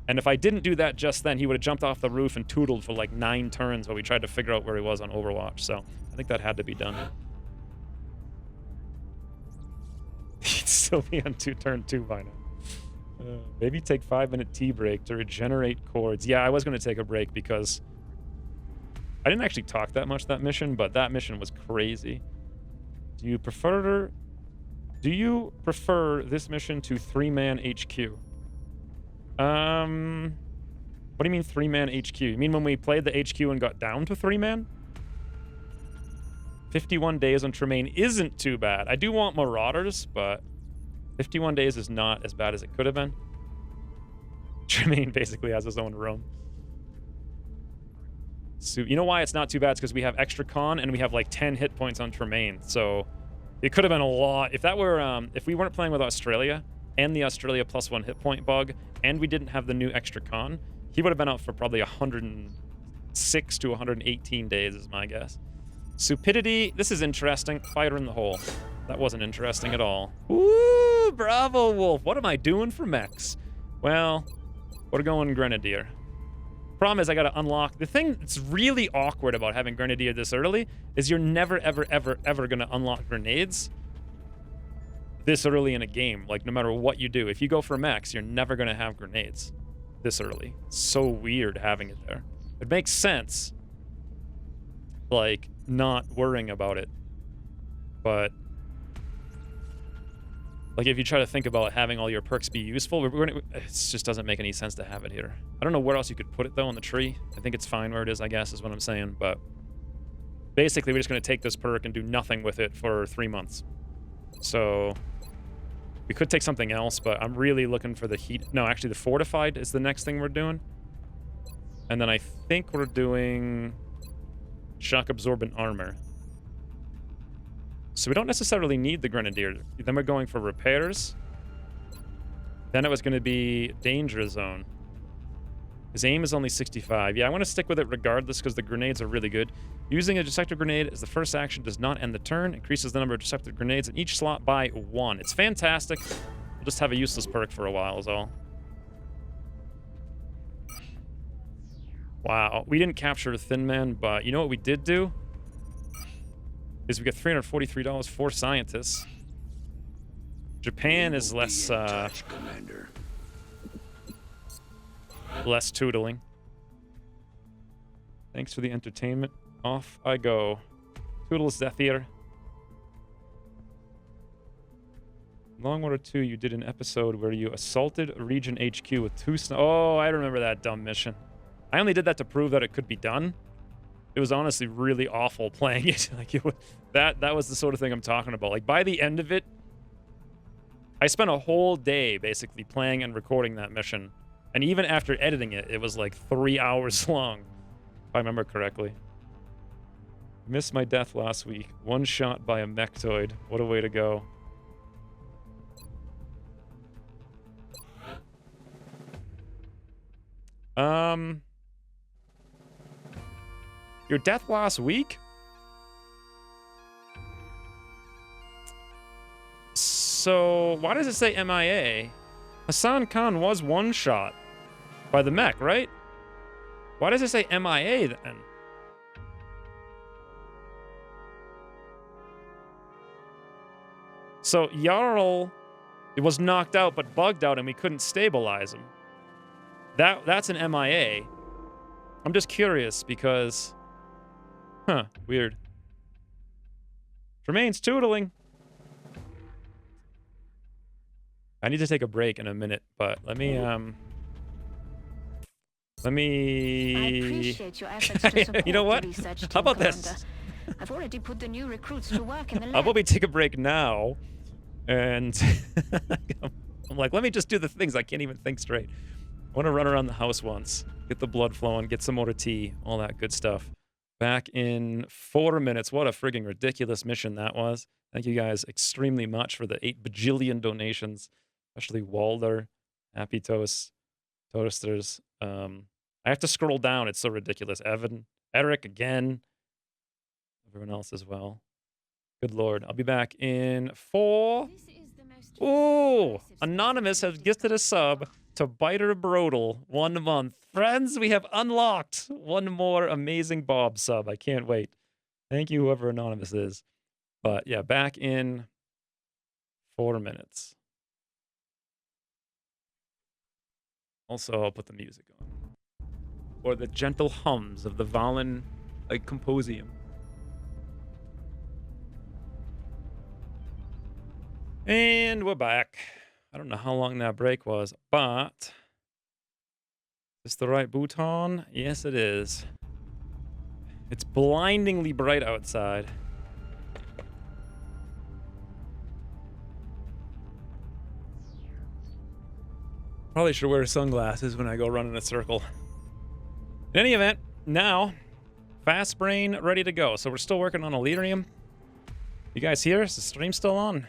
And if I didn't do that just then, he would have jumped off the roof and tootled for like 9 turns while we tried to figure out where he was on Overwatch, so I think that had to be done. He'd still be on turn 2 by now. Maybe take 5-minute tea break to regenerate cords. Yeah, I was going to take a break because I didn't actually talk that much that mission, but that mission was crazy. Do you prefer this mission to 3-man HQ? What do you mean 3-man HQ? You mean when we played the HQ and got down to 3-man? 51 days on Tremaine isn't too bad. I do want Marauders, but 51 days is not as bad as it could have been. Tremaine basically has his own room. So, you know why it's not too bad? It's because we have extra con and we have like 10 hit points on Tremaine. So it could have been a lot. If that were, if we weren't playing with Australia and the Australia +1 hit point bug, and we didn't have the new extra con, he would have been out for probably 106 to 118 days is my guess. Stupidity, this is interesting. Fire in the hole. That wasn't interesting at all. Woo, bravo, Wolf. What am I doing for mechs? Well, we're going Grenadier. Problem is I gotta unlock. The thing that's really awkward about having Grenadier this early is you're never, ever, ever, ever gonna unlock grenades this early in a game. Like, no matter what you do. If you go for mechs, you're never gonna have grenades this early. It's so weird having it there. It makes sense, like, not worrying about it. But, like, if you try to think about having all your perks be useful, it just doesn't make any sense to have it here. I don't know where else you could put it, though, on the tree. I think it's fine where it is, I guess, is what I'm saying. But basically, we're just going to take this perk and do nothing with it for 3 months. So we could take something else, but I'm really looking for the heat. No, actually, the fortified is the next thing we're doing. And then I think we're doing shock absorbent armor. So we don't necessarily need the Grenadier. Then we're going for repairs. Then it was going to be danger zone. His aim is only 65. Yeah, I want to stick with it regardless because the grenades are really good. Using a deceptor grenade as the first action does not end the turn. Increases the number of deceptor grenades in each slot by 1. It's fantastic. We'll just have a useless perk for a while is all. Wow. We didn't capture Thin Man, but you know what we did do? Is we get $343 for scientists. Japan is less less tootling. Thanks for the entertainment. Off I go. Toodles Zephyr. Longwater 2, you did an episode where you assaulted Region HQ with 2 Oh, I remember that dumb mission. I only did that to prove that it could be done. It was honestly really awful playing it. Like that was the sort of thing I'm talking about. Like by the end of it, I spent a whole day basically playing and recording that mission. And even after editing it, it was like 3 hours long, if I remember correctly. Missed my death last week. One shot by a mechtoid. What a way to go. Your death last week? So, why does it say MIA? Hassan Khan was one shot by the mech, right? Why does it say MIA then? So, Jarl was knocked out but bugged out and we couldn't stabilize him. That's an MIA. I'm just curious because... Huh, weird. Tremaine's tootling. I need to take a break in a minute, but let me I appreciate your efforts to support you know what? the research team, How about Commander. this? I've already put the new recruits to work in the lab. How about we take a break now? And I'm like, let me just do the things. I can't even think straight. I want to run around the house once, get the blood flowing, get some more tea, all that good stuff. Back in 4 minutes. What a frigging ridiculous mission that was. Thank you guys extremely much for the 8 bajillion donations, especially Walder, Happy Toast, Toasters. I have to scroll down. It's so ridiculous. Evan, Eric again, everyone else as well. Good Lord. I'll be back in 4. Ooh, Anonymous has gifted a sub to Biter Brodel 1 month. Friends, we have unlocked 1 more amazing Bob sub. I can't wait. Thank you, whoever Anonymous is. But yeah, back in 4 minutes. Also, I'll put the music on. Or the gentle hums of the Valen Composium. And we're back. I don't know how long that break was, but... Is this the right bouton? Yes, it is. It's blindingly bright outside. Probably should wear sunglasses when I go run in a circle. In any event, now, fast brain ready to go. So we're still working on Elerium. You guys here? Is the stream still on?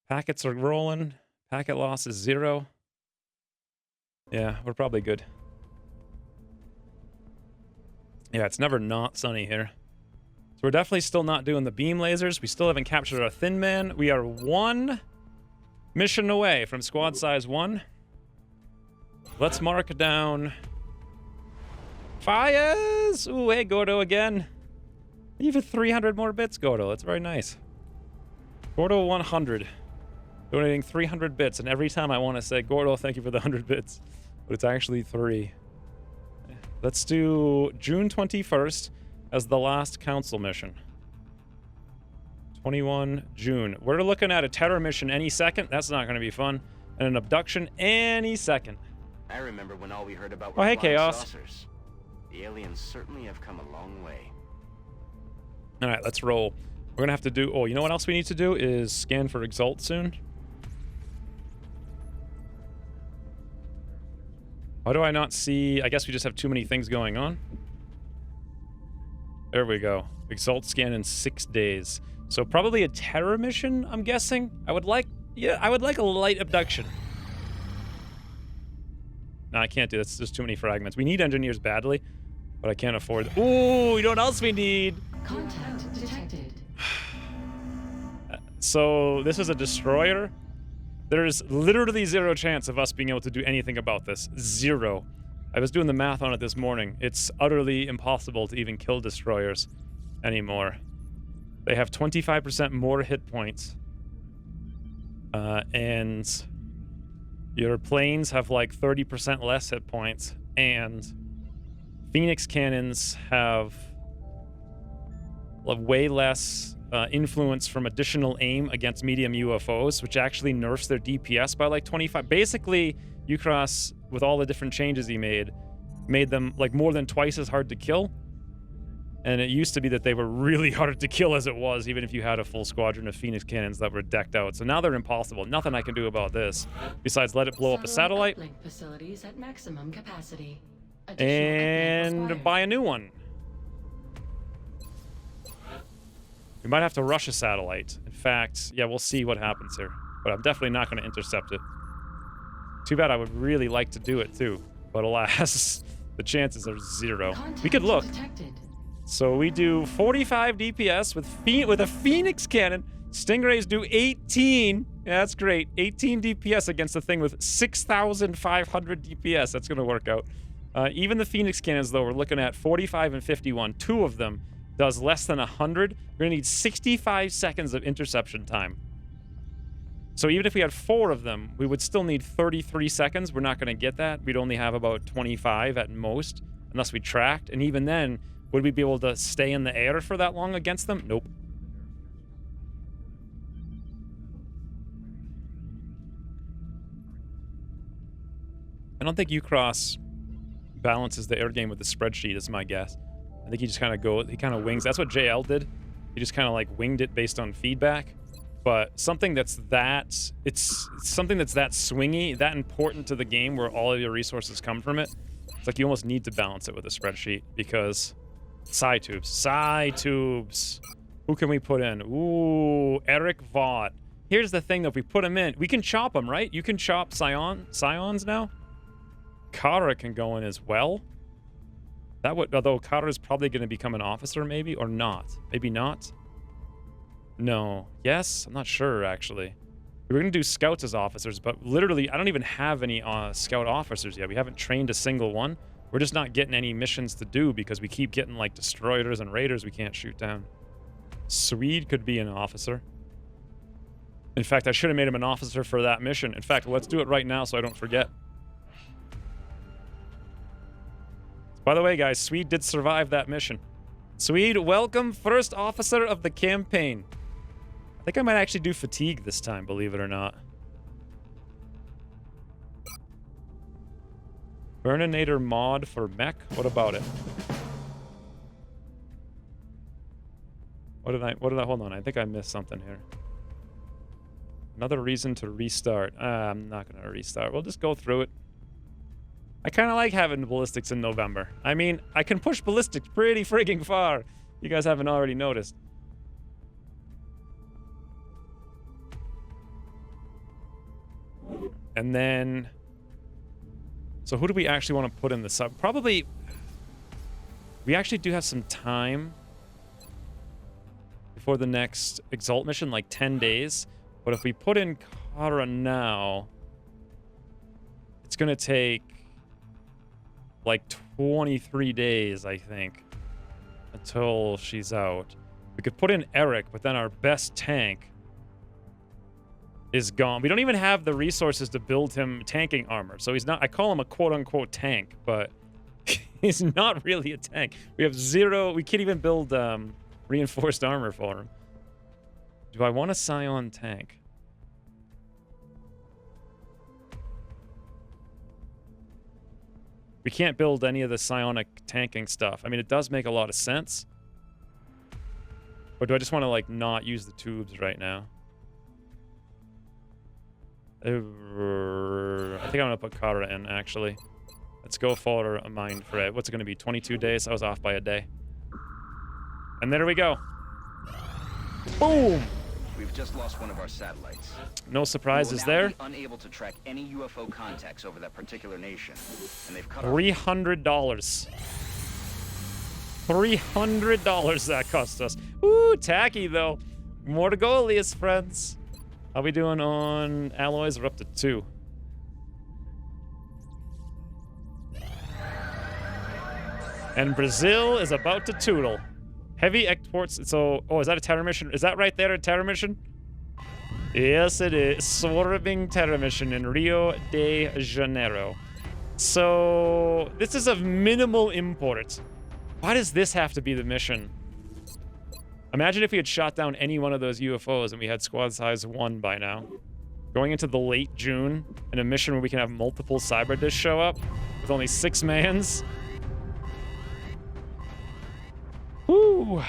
Packets are rolling. Packet loss is 0. Yeah, we're probably good. Yeah, it's never not sunny here. So we're definitely still not doing the beam lasers. We still haven't captured our Thin Man. We are 1 mission away from squad size 1. Let's mark down fires. Ooh, hey, Gordo again. Even 300 more bits, Gordo. That's very nice. Gordo 100. Donating 300 bits. And every time I want to say, Gordo, thank you for the 100 bits. But it's actually 3. Let's do June 21st as the last council mission. 21 June. We're looking at a terror mission any second. That's not going to be fun. And an abduction any second. I remember when all we heard about Oh, were hey, flying Chaos. saucers. The aliens certainly have come a long way. All right, let's roll. We're going to have to do... Oh, you know what else we need to do is scan for Exalt soon. Why do I not see... I guess we just have too many things going on. There we go. Exalt scan in 6 days. So probably a terror mission, I'm guessing. I would like... Yeah, I would like a light abduction. No, I can't do that. There's too many fragments. We need engineers badly, but I can't afford... Ooh, you know what else we need? Contact detected. So this is a destroyer. There's literally 0 chance of us being able to do anything about this. 0. I was doing the math on it this morning. It's utterly impossible to even kill destroyers anymore. They have 25% more hit points. And your planes have like 30% less hit points. And Phoenix cannons have way less influence from additional aim against medium UFOs, which actually nerfs their DPS by like 25. Basically, Ucross, with all the different changes he made them like more than twice as hard to kill. And it used to be that they were really hard to kill as it was, even if you had a full squadron of Phoenix cannons that were decked out. So now they're impossible. Nothing I can do about this, besides let it blow up a satellite Facilities at maximum capacity. and buy a new one. We might have to rush a satellite. In fact, yeah, we'll see what happens here. But I'm definitely not going to intercept it. Too bad, I would really like to do it too. But alas, the chances are 0. We could look. Detected. So we do 45 DPS with a Phoenix cannon. Stingrays do 18. Yeah, that's great. 18 DPS against a thing with 6,500 DPS. That's going to work out. Even the Phoenix cannons, though, we're looking at 45 and 51. 2 of them does less than 100. We're going to need 65 seconds of interception time. So even if we had 4 of them, we would still need 33 seconds. We're not going to get that. We'd only have about 25 at most, unless we tracked. And even then, would we be able to stay in the air for that long against them? Nope. I don't think Ucross balances the air game with the spreadsheet, is my guess. I think he just kind of wings. That's what JL did. He just kind of like winged it based on feedback. But something that's something that's that swingy, that important to the game, where all of your resources come from it. It's like you almost need to balance it with a spreadsheet, because psi tubes. Who can we put in? Ooh, Eric Vaught. Here's the thing, though. If we put him in, we can chop him, right? You can chop scions now. Kara can go in as well. That would, although Kara's probably going to become an officer, maybe, or not. Maybe not. No. Yes? I'm not sure, actually. We're going to do scouts as officers, but literally, I don't even have any scout officers yet. We haven't trained a single one. We're just not getting any missions to do because we keep getting, like, destroyers and raiders we can't shoot down. Swede could be an officer. In fact, I should have made him an officer for that mission. In fact, let's do it right now so I don't forget. By the way, guys, Swede did survive that mission. Swede, welcome, first officer of the campaign. I think I might actually do fatigue this time, believe it or not. Burninator mod for mech? What about it? What did I, hold on, I think I missed something here. Another reason to restart. I'm not going to restart. We'll just go through it. I kind of like having ballistics in November. I mean, I can push ballistics pretty frigging far. You guys haven't already noticed. And then... So who do we actually want to put in the sub? Probably... We actually do have some time before the next Exalt mission, like 10 days. But if we put in Kara now, it's going to take like 23 days, I think, until she's out. We could put in Eric, but then our best tank is gone. We don't even have the resources to build him tanking armor. So he's not, I call him a quote-unquote tank, but he's not really a tank. We have zero, we can't even build reinforced armor for him. Do I want a Scion tank? We can't build any of the psionic tanking stuff. I mean, it does make a lot of sense. Or do I just want to, like, not use the tubes right now? I think I'm going to put Kara in, actually. Let's go for a mind for it. What's it going to be? 22 days? I was off by a day. And there we go. Boom! We've just lost one of our satellites. No surprises there. Be unable to track any UFO contacts over that particular nation, and they've cut $300. $300 that cost us. Ooh, tacky though. More to go, Elias friends. How we doing on alloys? We're up to 2. And Brazil is about to tootle. Heavy exports. So, oh, is that a terror mission? Is that right there a terror mission? Yes, it is. Swarming terror mission in Rio de Janeiro. So, this is of minimal import. Why does this have to be the mission? Imagine if we had shot down any one of those UFOs and we had squad size 1 by now. Going into the late June in a mission where we can have multiple cyber discs show up with only 6 mans. Woo!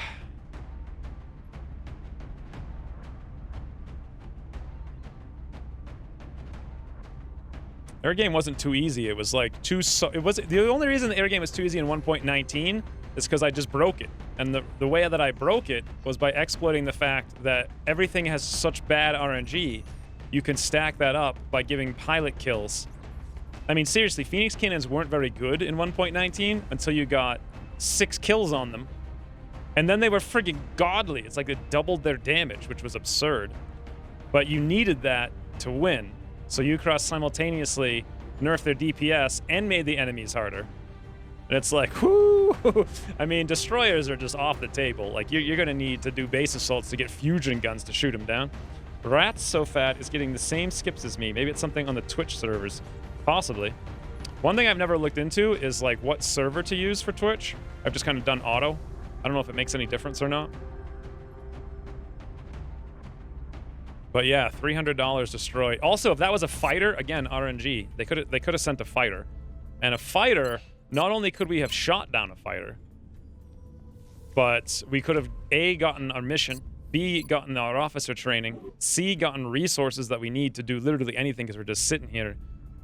Air game wasn't too easy. It was like the only reason the air game was too easy in 1.19 is because I just broke it. And the way that I broke it was by exploiting the fact that everything has such bad RNG, you can stack that up by giving pilot kills. I mean, seriously, Phoenix cannons weren't very good in 1.19 until you got 6 kills on them. And then they were friggin' godly. It's like it doubled their damage, which was absurd. But you needed that to win. So Ucross simultaneously nerfed their DPS and made the enemies harder. And it's like, whoo! I mean, destroyers are just off the table. Like, you're going to need to do base assaults to get fusion guns to shoot them down. Rat's So Fat is getting the same skips as me. Maybe it's something on the Twitch servers. Possibly. One thing I've never looked into is, like, what server to use for Twitch. I've just kind of done auto. I don't know if it makes any difference or not. But yeah, $300 destroy. Also, if that was a fighter, again, RNG. They could have sent a fighter. And a fighter, not only could we have shot down a fighter, but we could have A, gotten our mission, B, gotten our officer training, C, gotten resources that we need to do literally anything because we're just sitting here,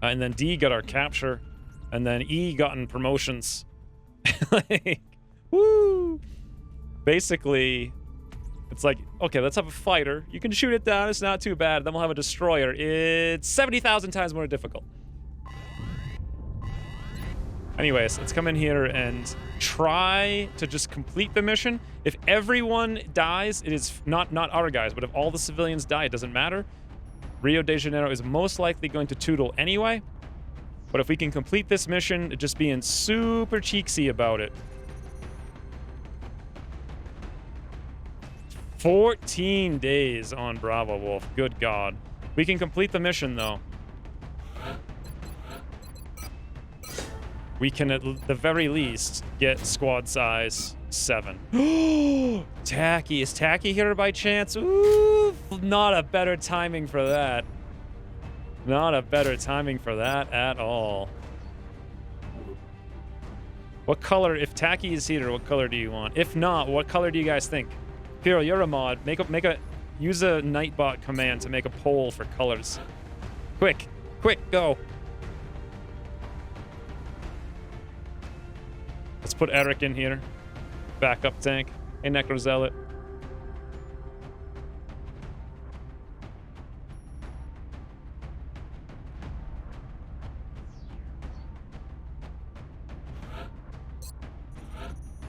and then D, got our capture, and then E, gotten promotions. Like, woo! Basically, it's like, okay, let's have a fighter. You can shoot it down. It's not too bad. Then we'll have a destroyer. It's 70,000 times more difficult. Anyways, let's come in here and try to just complete the mission. If everyone dies, it is not our guys, but if all the civilians die, it doesn't matter. Rio de Janeiro is most likely going to tootle anyway. But if we can complete this mission, just being super cheeksy about it. 14 days on Bravo Wolf. Good God. We can complete the mission, though. We can, at the very least, get squad size 7. Tacky. Is Tacky here by chance? Ooh, not a better timing for that. Not a better timing for that at all. What color, if Tacky is here, what color do you want? If not, what color do you guys think? Piro, you're a mod. Make use a Nightbot command to make a poll for colors. Quick, quick, go. Let's put Eric in here. Backup tank. Hey, Necrozealot.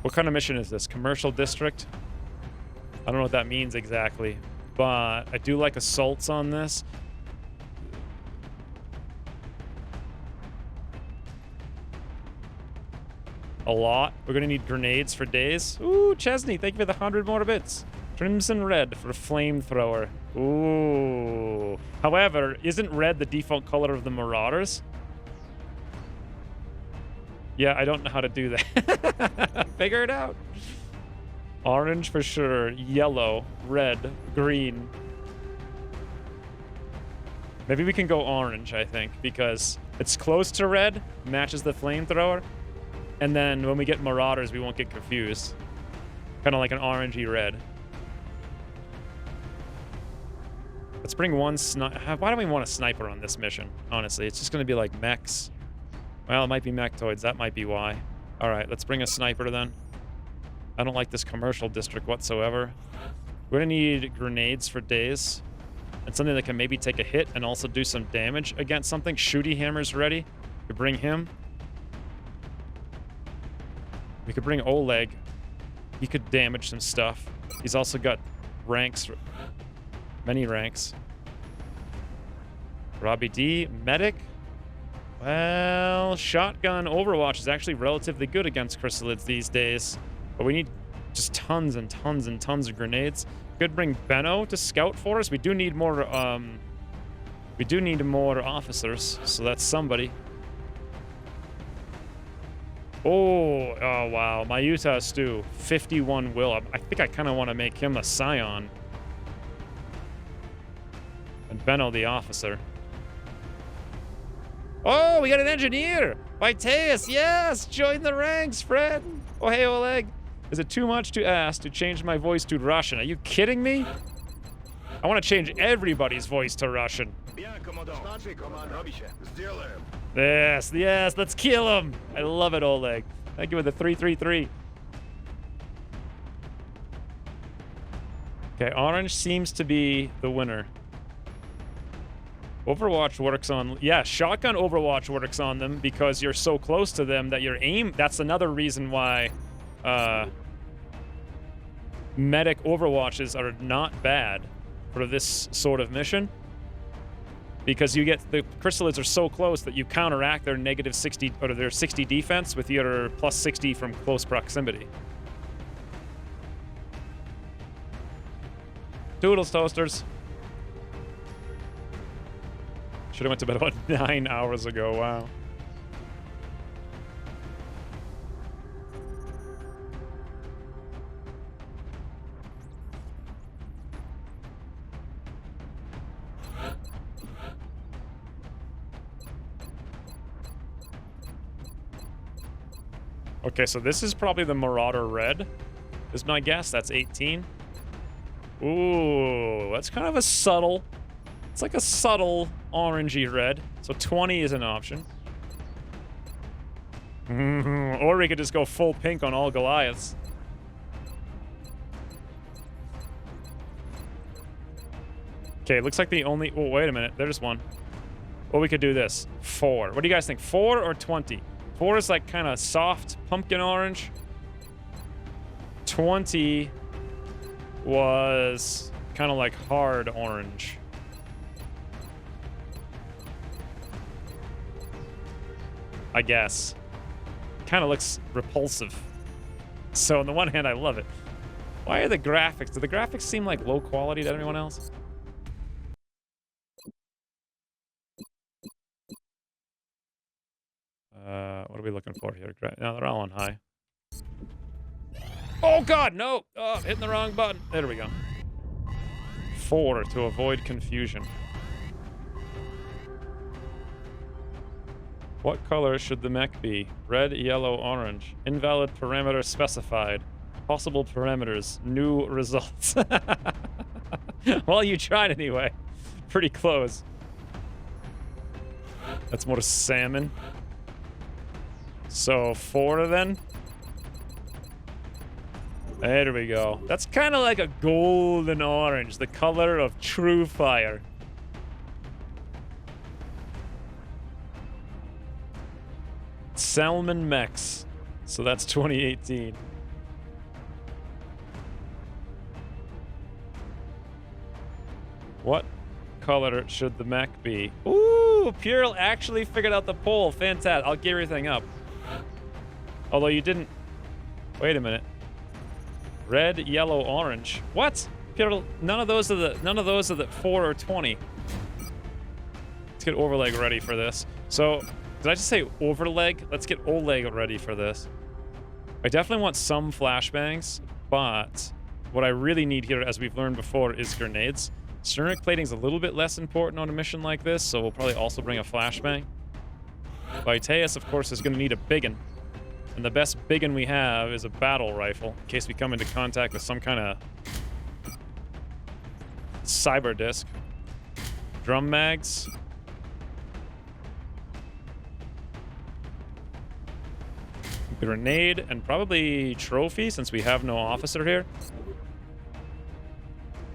What kind of mission is this? Commercial district? I don't know what that means exactly, but I do like assaults on this. A lot. We're gonna need grenades for days. Ooh, Chesney, thank you for the 100 more bits. Crimson red for flamethrower. Ooh. However, isn't red the default color of the Marauders? Yeah, I don't know how to do that. Figure it out. Orange for sure. Yellow, red, green. Maybe we can go orange, I think, because it's close to red, matches the flamethrower. And then when we get Marauders, we won't get confused. Kind of like an orangey red. Let's bring one sniper. Why do we want a sniper on this mission? Honestly, it's just going to be like mechs. Well, it might be mechtoids. That might be why. All right, let's bring a sniper then. I don't like this commercial district whatsoever. We're going to need grenades for days. And something that can maybe take a hit and also do some damage against something. Shooty Hammer's ready. We bring him. We could bring Oleg. He could damage some stuff. He's also got ranks. Many ranks. Robbie D. Medic. Well, shotgun Overwatch is actually relatively good against chrysalids these days. But we need just tons and tons and tons of grenades. Could bring Benno to scout for us. We do need more officers, so that's somebody. Oh wow. My Utah Stew, 51 will. I think I kind of want to make him a Scion. And Benno the officer. Oh, we got an engineer! Viteus, yes! Join the ranks, friend! Oh, hey, Oleg. Is it too much to ask to change my voice to Russian? Are you kidding me? I want to change everybody's voice to Russian. Yes, yes, let's kill him! I love it, Oleg. Thank you for the 333. Okay, orange seems to be the winner. Overwatch works on... Yeah, shotgun Overwatch works on them because you're so close to them that your aim... That's another reason why medic Overwatches are not bad for this sort of mission. Because you get... The chrysalids are so close that you counteract their negative 60... Or their 60 defense with your plus 60 from close proximity. Toodles, toasters. Should have went to bed about 9 hours ago. Wow. Okay, so this is probably the Marauder Red, is my guess. That's 18. Ooh, that's kind of a subtle... It's like a subtle orangey red. So 20 is an option. Or we could just go full pink on all Goliaths. Okay, looks like the only... Oh, wait a minute. There's one. Well, we could do this. 4. What do you guys think? 4 or 20? 4 is like kind of soft pumpkin orange. 20 was kind of like hard orange. I guess. Kind of looks repulsive. So on the one hand, I love it. Why are the graphics? Do the graphics seem like low quality to everyone else? What are we looking for here? No, they're all on high. Oh god, no! Oh, I'm hitting the wrong button. There we go. 4 to avoid confusion. What color should the mech be? Red, yellow, orange. Invalid parameter specified. Possible parameters. New results. Well, you tried anyway. Pretty close. That's more salmon. So 4 then. There we go. That's kind of like a golden orange, the color of true fire. Salmon mechs. So that's 2018. What color should the mech be? Ooh, Purell actually figured out the poll. Fantastic. I'll gear everything up. Although you didn't. Wait a minute. Red, yellow, orange. What? Purell, none of those are the 4 or 20. Let's get overleg ready for this. So, did I just say overleg? Let's get oleg ready for this. I definitely want some flashbangs, but what I really need here, as we've learned before, is grenades. Sternic plating's a little bit less important on a mission like this, so we'll probably also bring a flashbang. Vitaeus, of course, is going to need a biggin. And the best biggin we have is a battle rifle, in case we come into contact with some kind of cyber disc. Drum mags. Grenade, and probably trophy, since we have no officer here.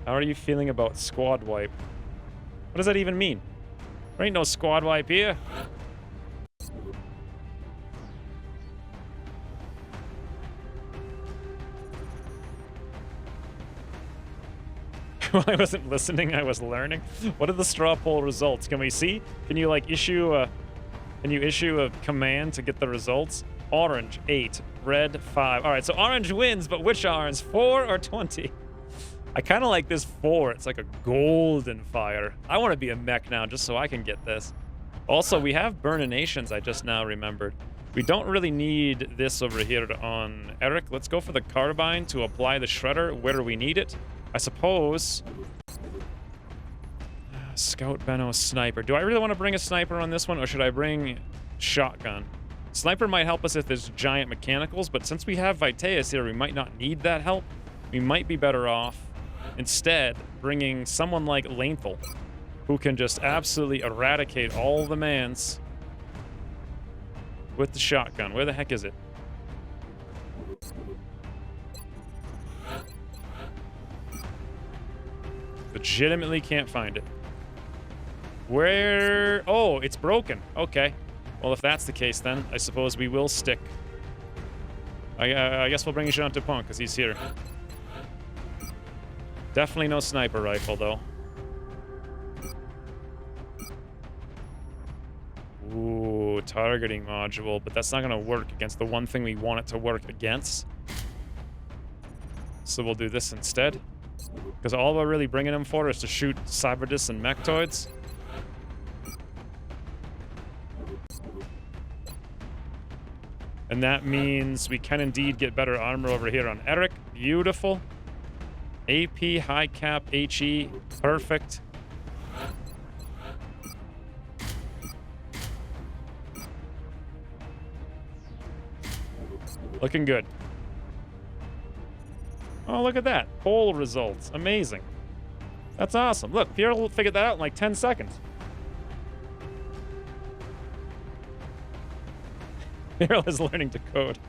How are you feeling about squad wipe? What does that even mean? There ain't no squad wipe here. I wasn't listening, I was learning. What are the straw poll results? Can we see? Can you like issue a command to get the results? Orange 8, red 5. All right, so orange wins, but which orange? 4 or 20? I kind of like this 4. It's like a golden fire. I want to be a mech now just so I can get this. Also, we have burninations, I just now remembered. We don't really need this over here on Eric. Let's go for the carbine to apply the shredder where we need it. I suppose. Scout, Benno, sniper. Do I really want to bring a sniper on this one, or should I bring shotgun? Sniper might help us if there's giant mechanicals, but since we have Vitaeus here, we might not need that help. We might be better off instead bringing someone like Lanethal, who can just absolutely eradicate all the mans with the shotgun. Where the heck is it? Legitimately can't find it. Where? Oh, it's broken. Okay. Well, if that's the case, then I suppose we will stick. I guess we'll bring Jean Dupont because he's here. Definitely no sniper rifle, though. Ooh, targeting module, but that's not going to work against the one thing we want it to work against. So we'll do this instead. Because all we're really bringing him for is to shoot cyberdiscs and mechtoids. And that means we can indeed get better armor over here on Eric. Beautiful. AP, high cap, HE, perfect. Looking good. Oh, look at that. Poll results. Amazing. That's awesome. Look, Pierre figured that out in like 10 seconds. Pierre is learning to code.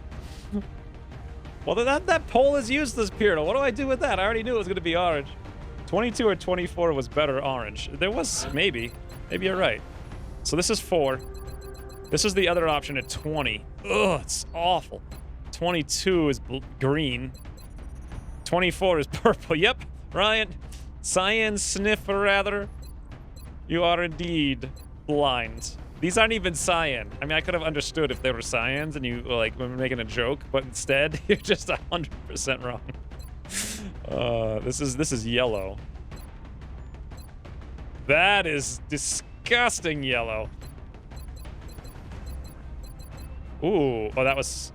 Well, that poll is useless, Pierre. What do I do with that? I already knew it was going to be orange. 22 or 24 was better orange. There was, maybe. Maybe you're right. So this is 4. This is the other option at 20. Ugh, it's awful. 22 is green. 24 is purple. Yep, Ryan. Cyan sniffer, rather. You are indeed blind. These aren't even cyan. I mean, I could have understood if they were cyans and you like were making a joke, but instead you're just 100% wrong. This is yellow. That is disgusting yellow. Ooh, oh, that was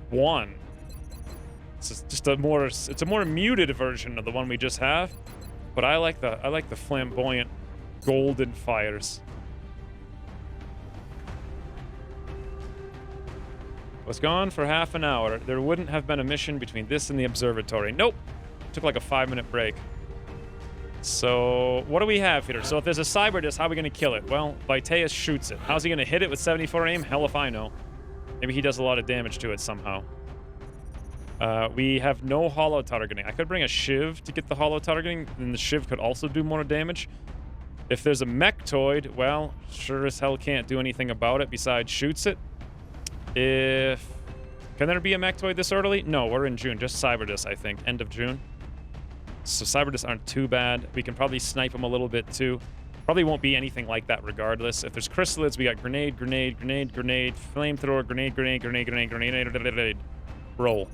1. It's just it's a more muted version of the one we just have, but I like the flamboyant golden fires. Was gone for half an hour. There wouldn't have been a mission between this and the observatory. Nope. Took like a 5-minute break. So, what do we have here? So, if there's a cyber disc, how are we going to kill it? Well, Vitaeus shoots it. How's he going to hit it with 74 aim? Hell if I know. Maybe he does a lot of damage to it somehow. We have no hollow targeting. I could bring a Shiv to get the hollow targeting, and the Shiv could also do more damage. If there's a Mechtoid, well, sure as hell can't do anything about it besides shoots it. Can there be a Mechtoid this early? No, we're in June. Just Cyberdis, I think. End of June. So Cyberdis aren't too bad. We can probably snipe them a little bit too. Probably won't be anything like that regardless. If there's Chrysalids, we got grenade, grenade, grenade, grenade, flamethrower, grenade, grenade, grenade, grenade, grenade, grenade. Roll.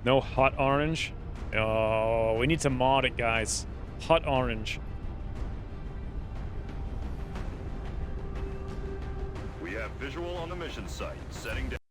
No hot orange. Oh, we need to mod it, guys. Hot orange. We have visual on the mission site. Setting down.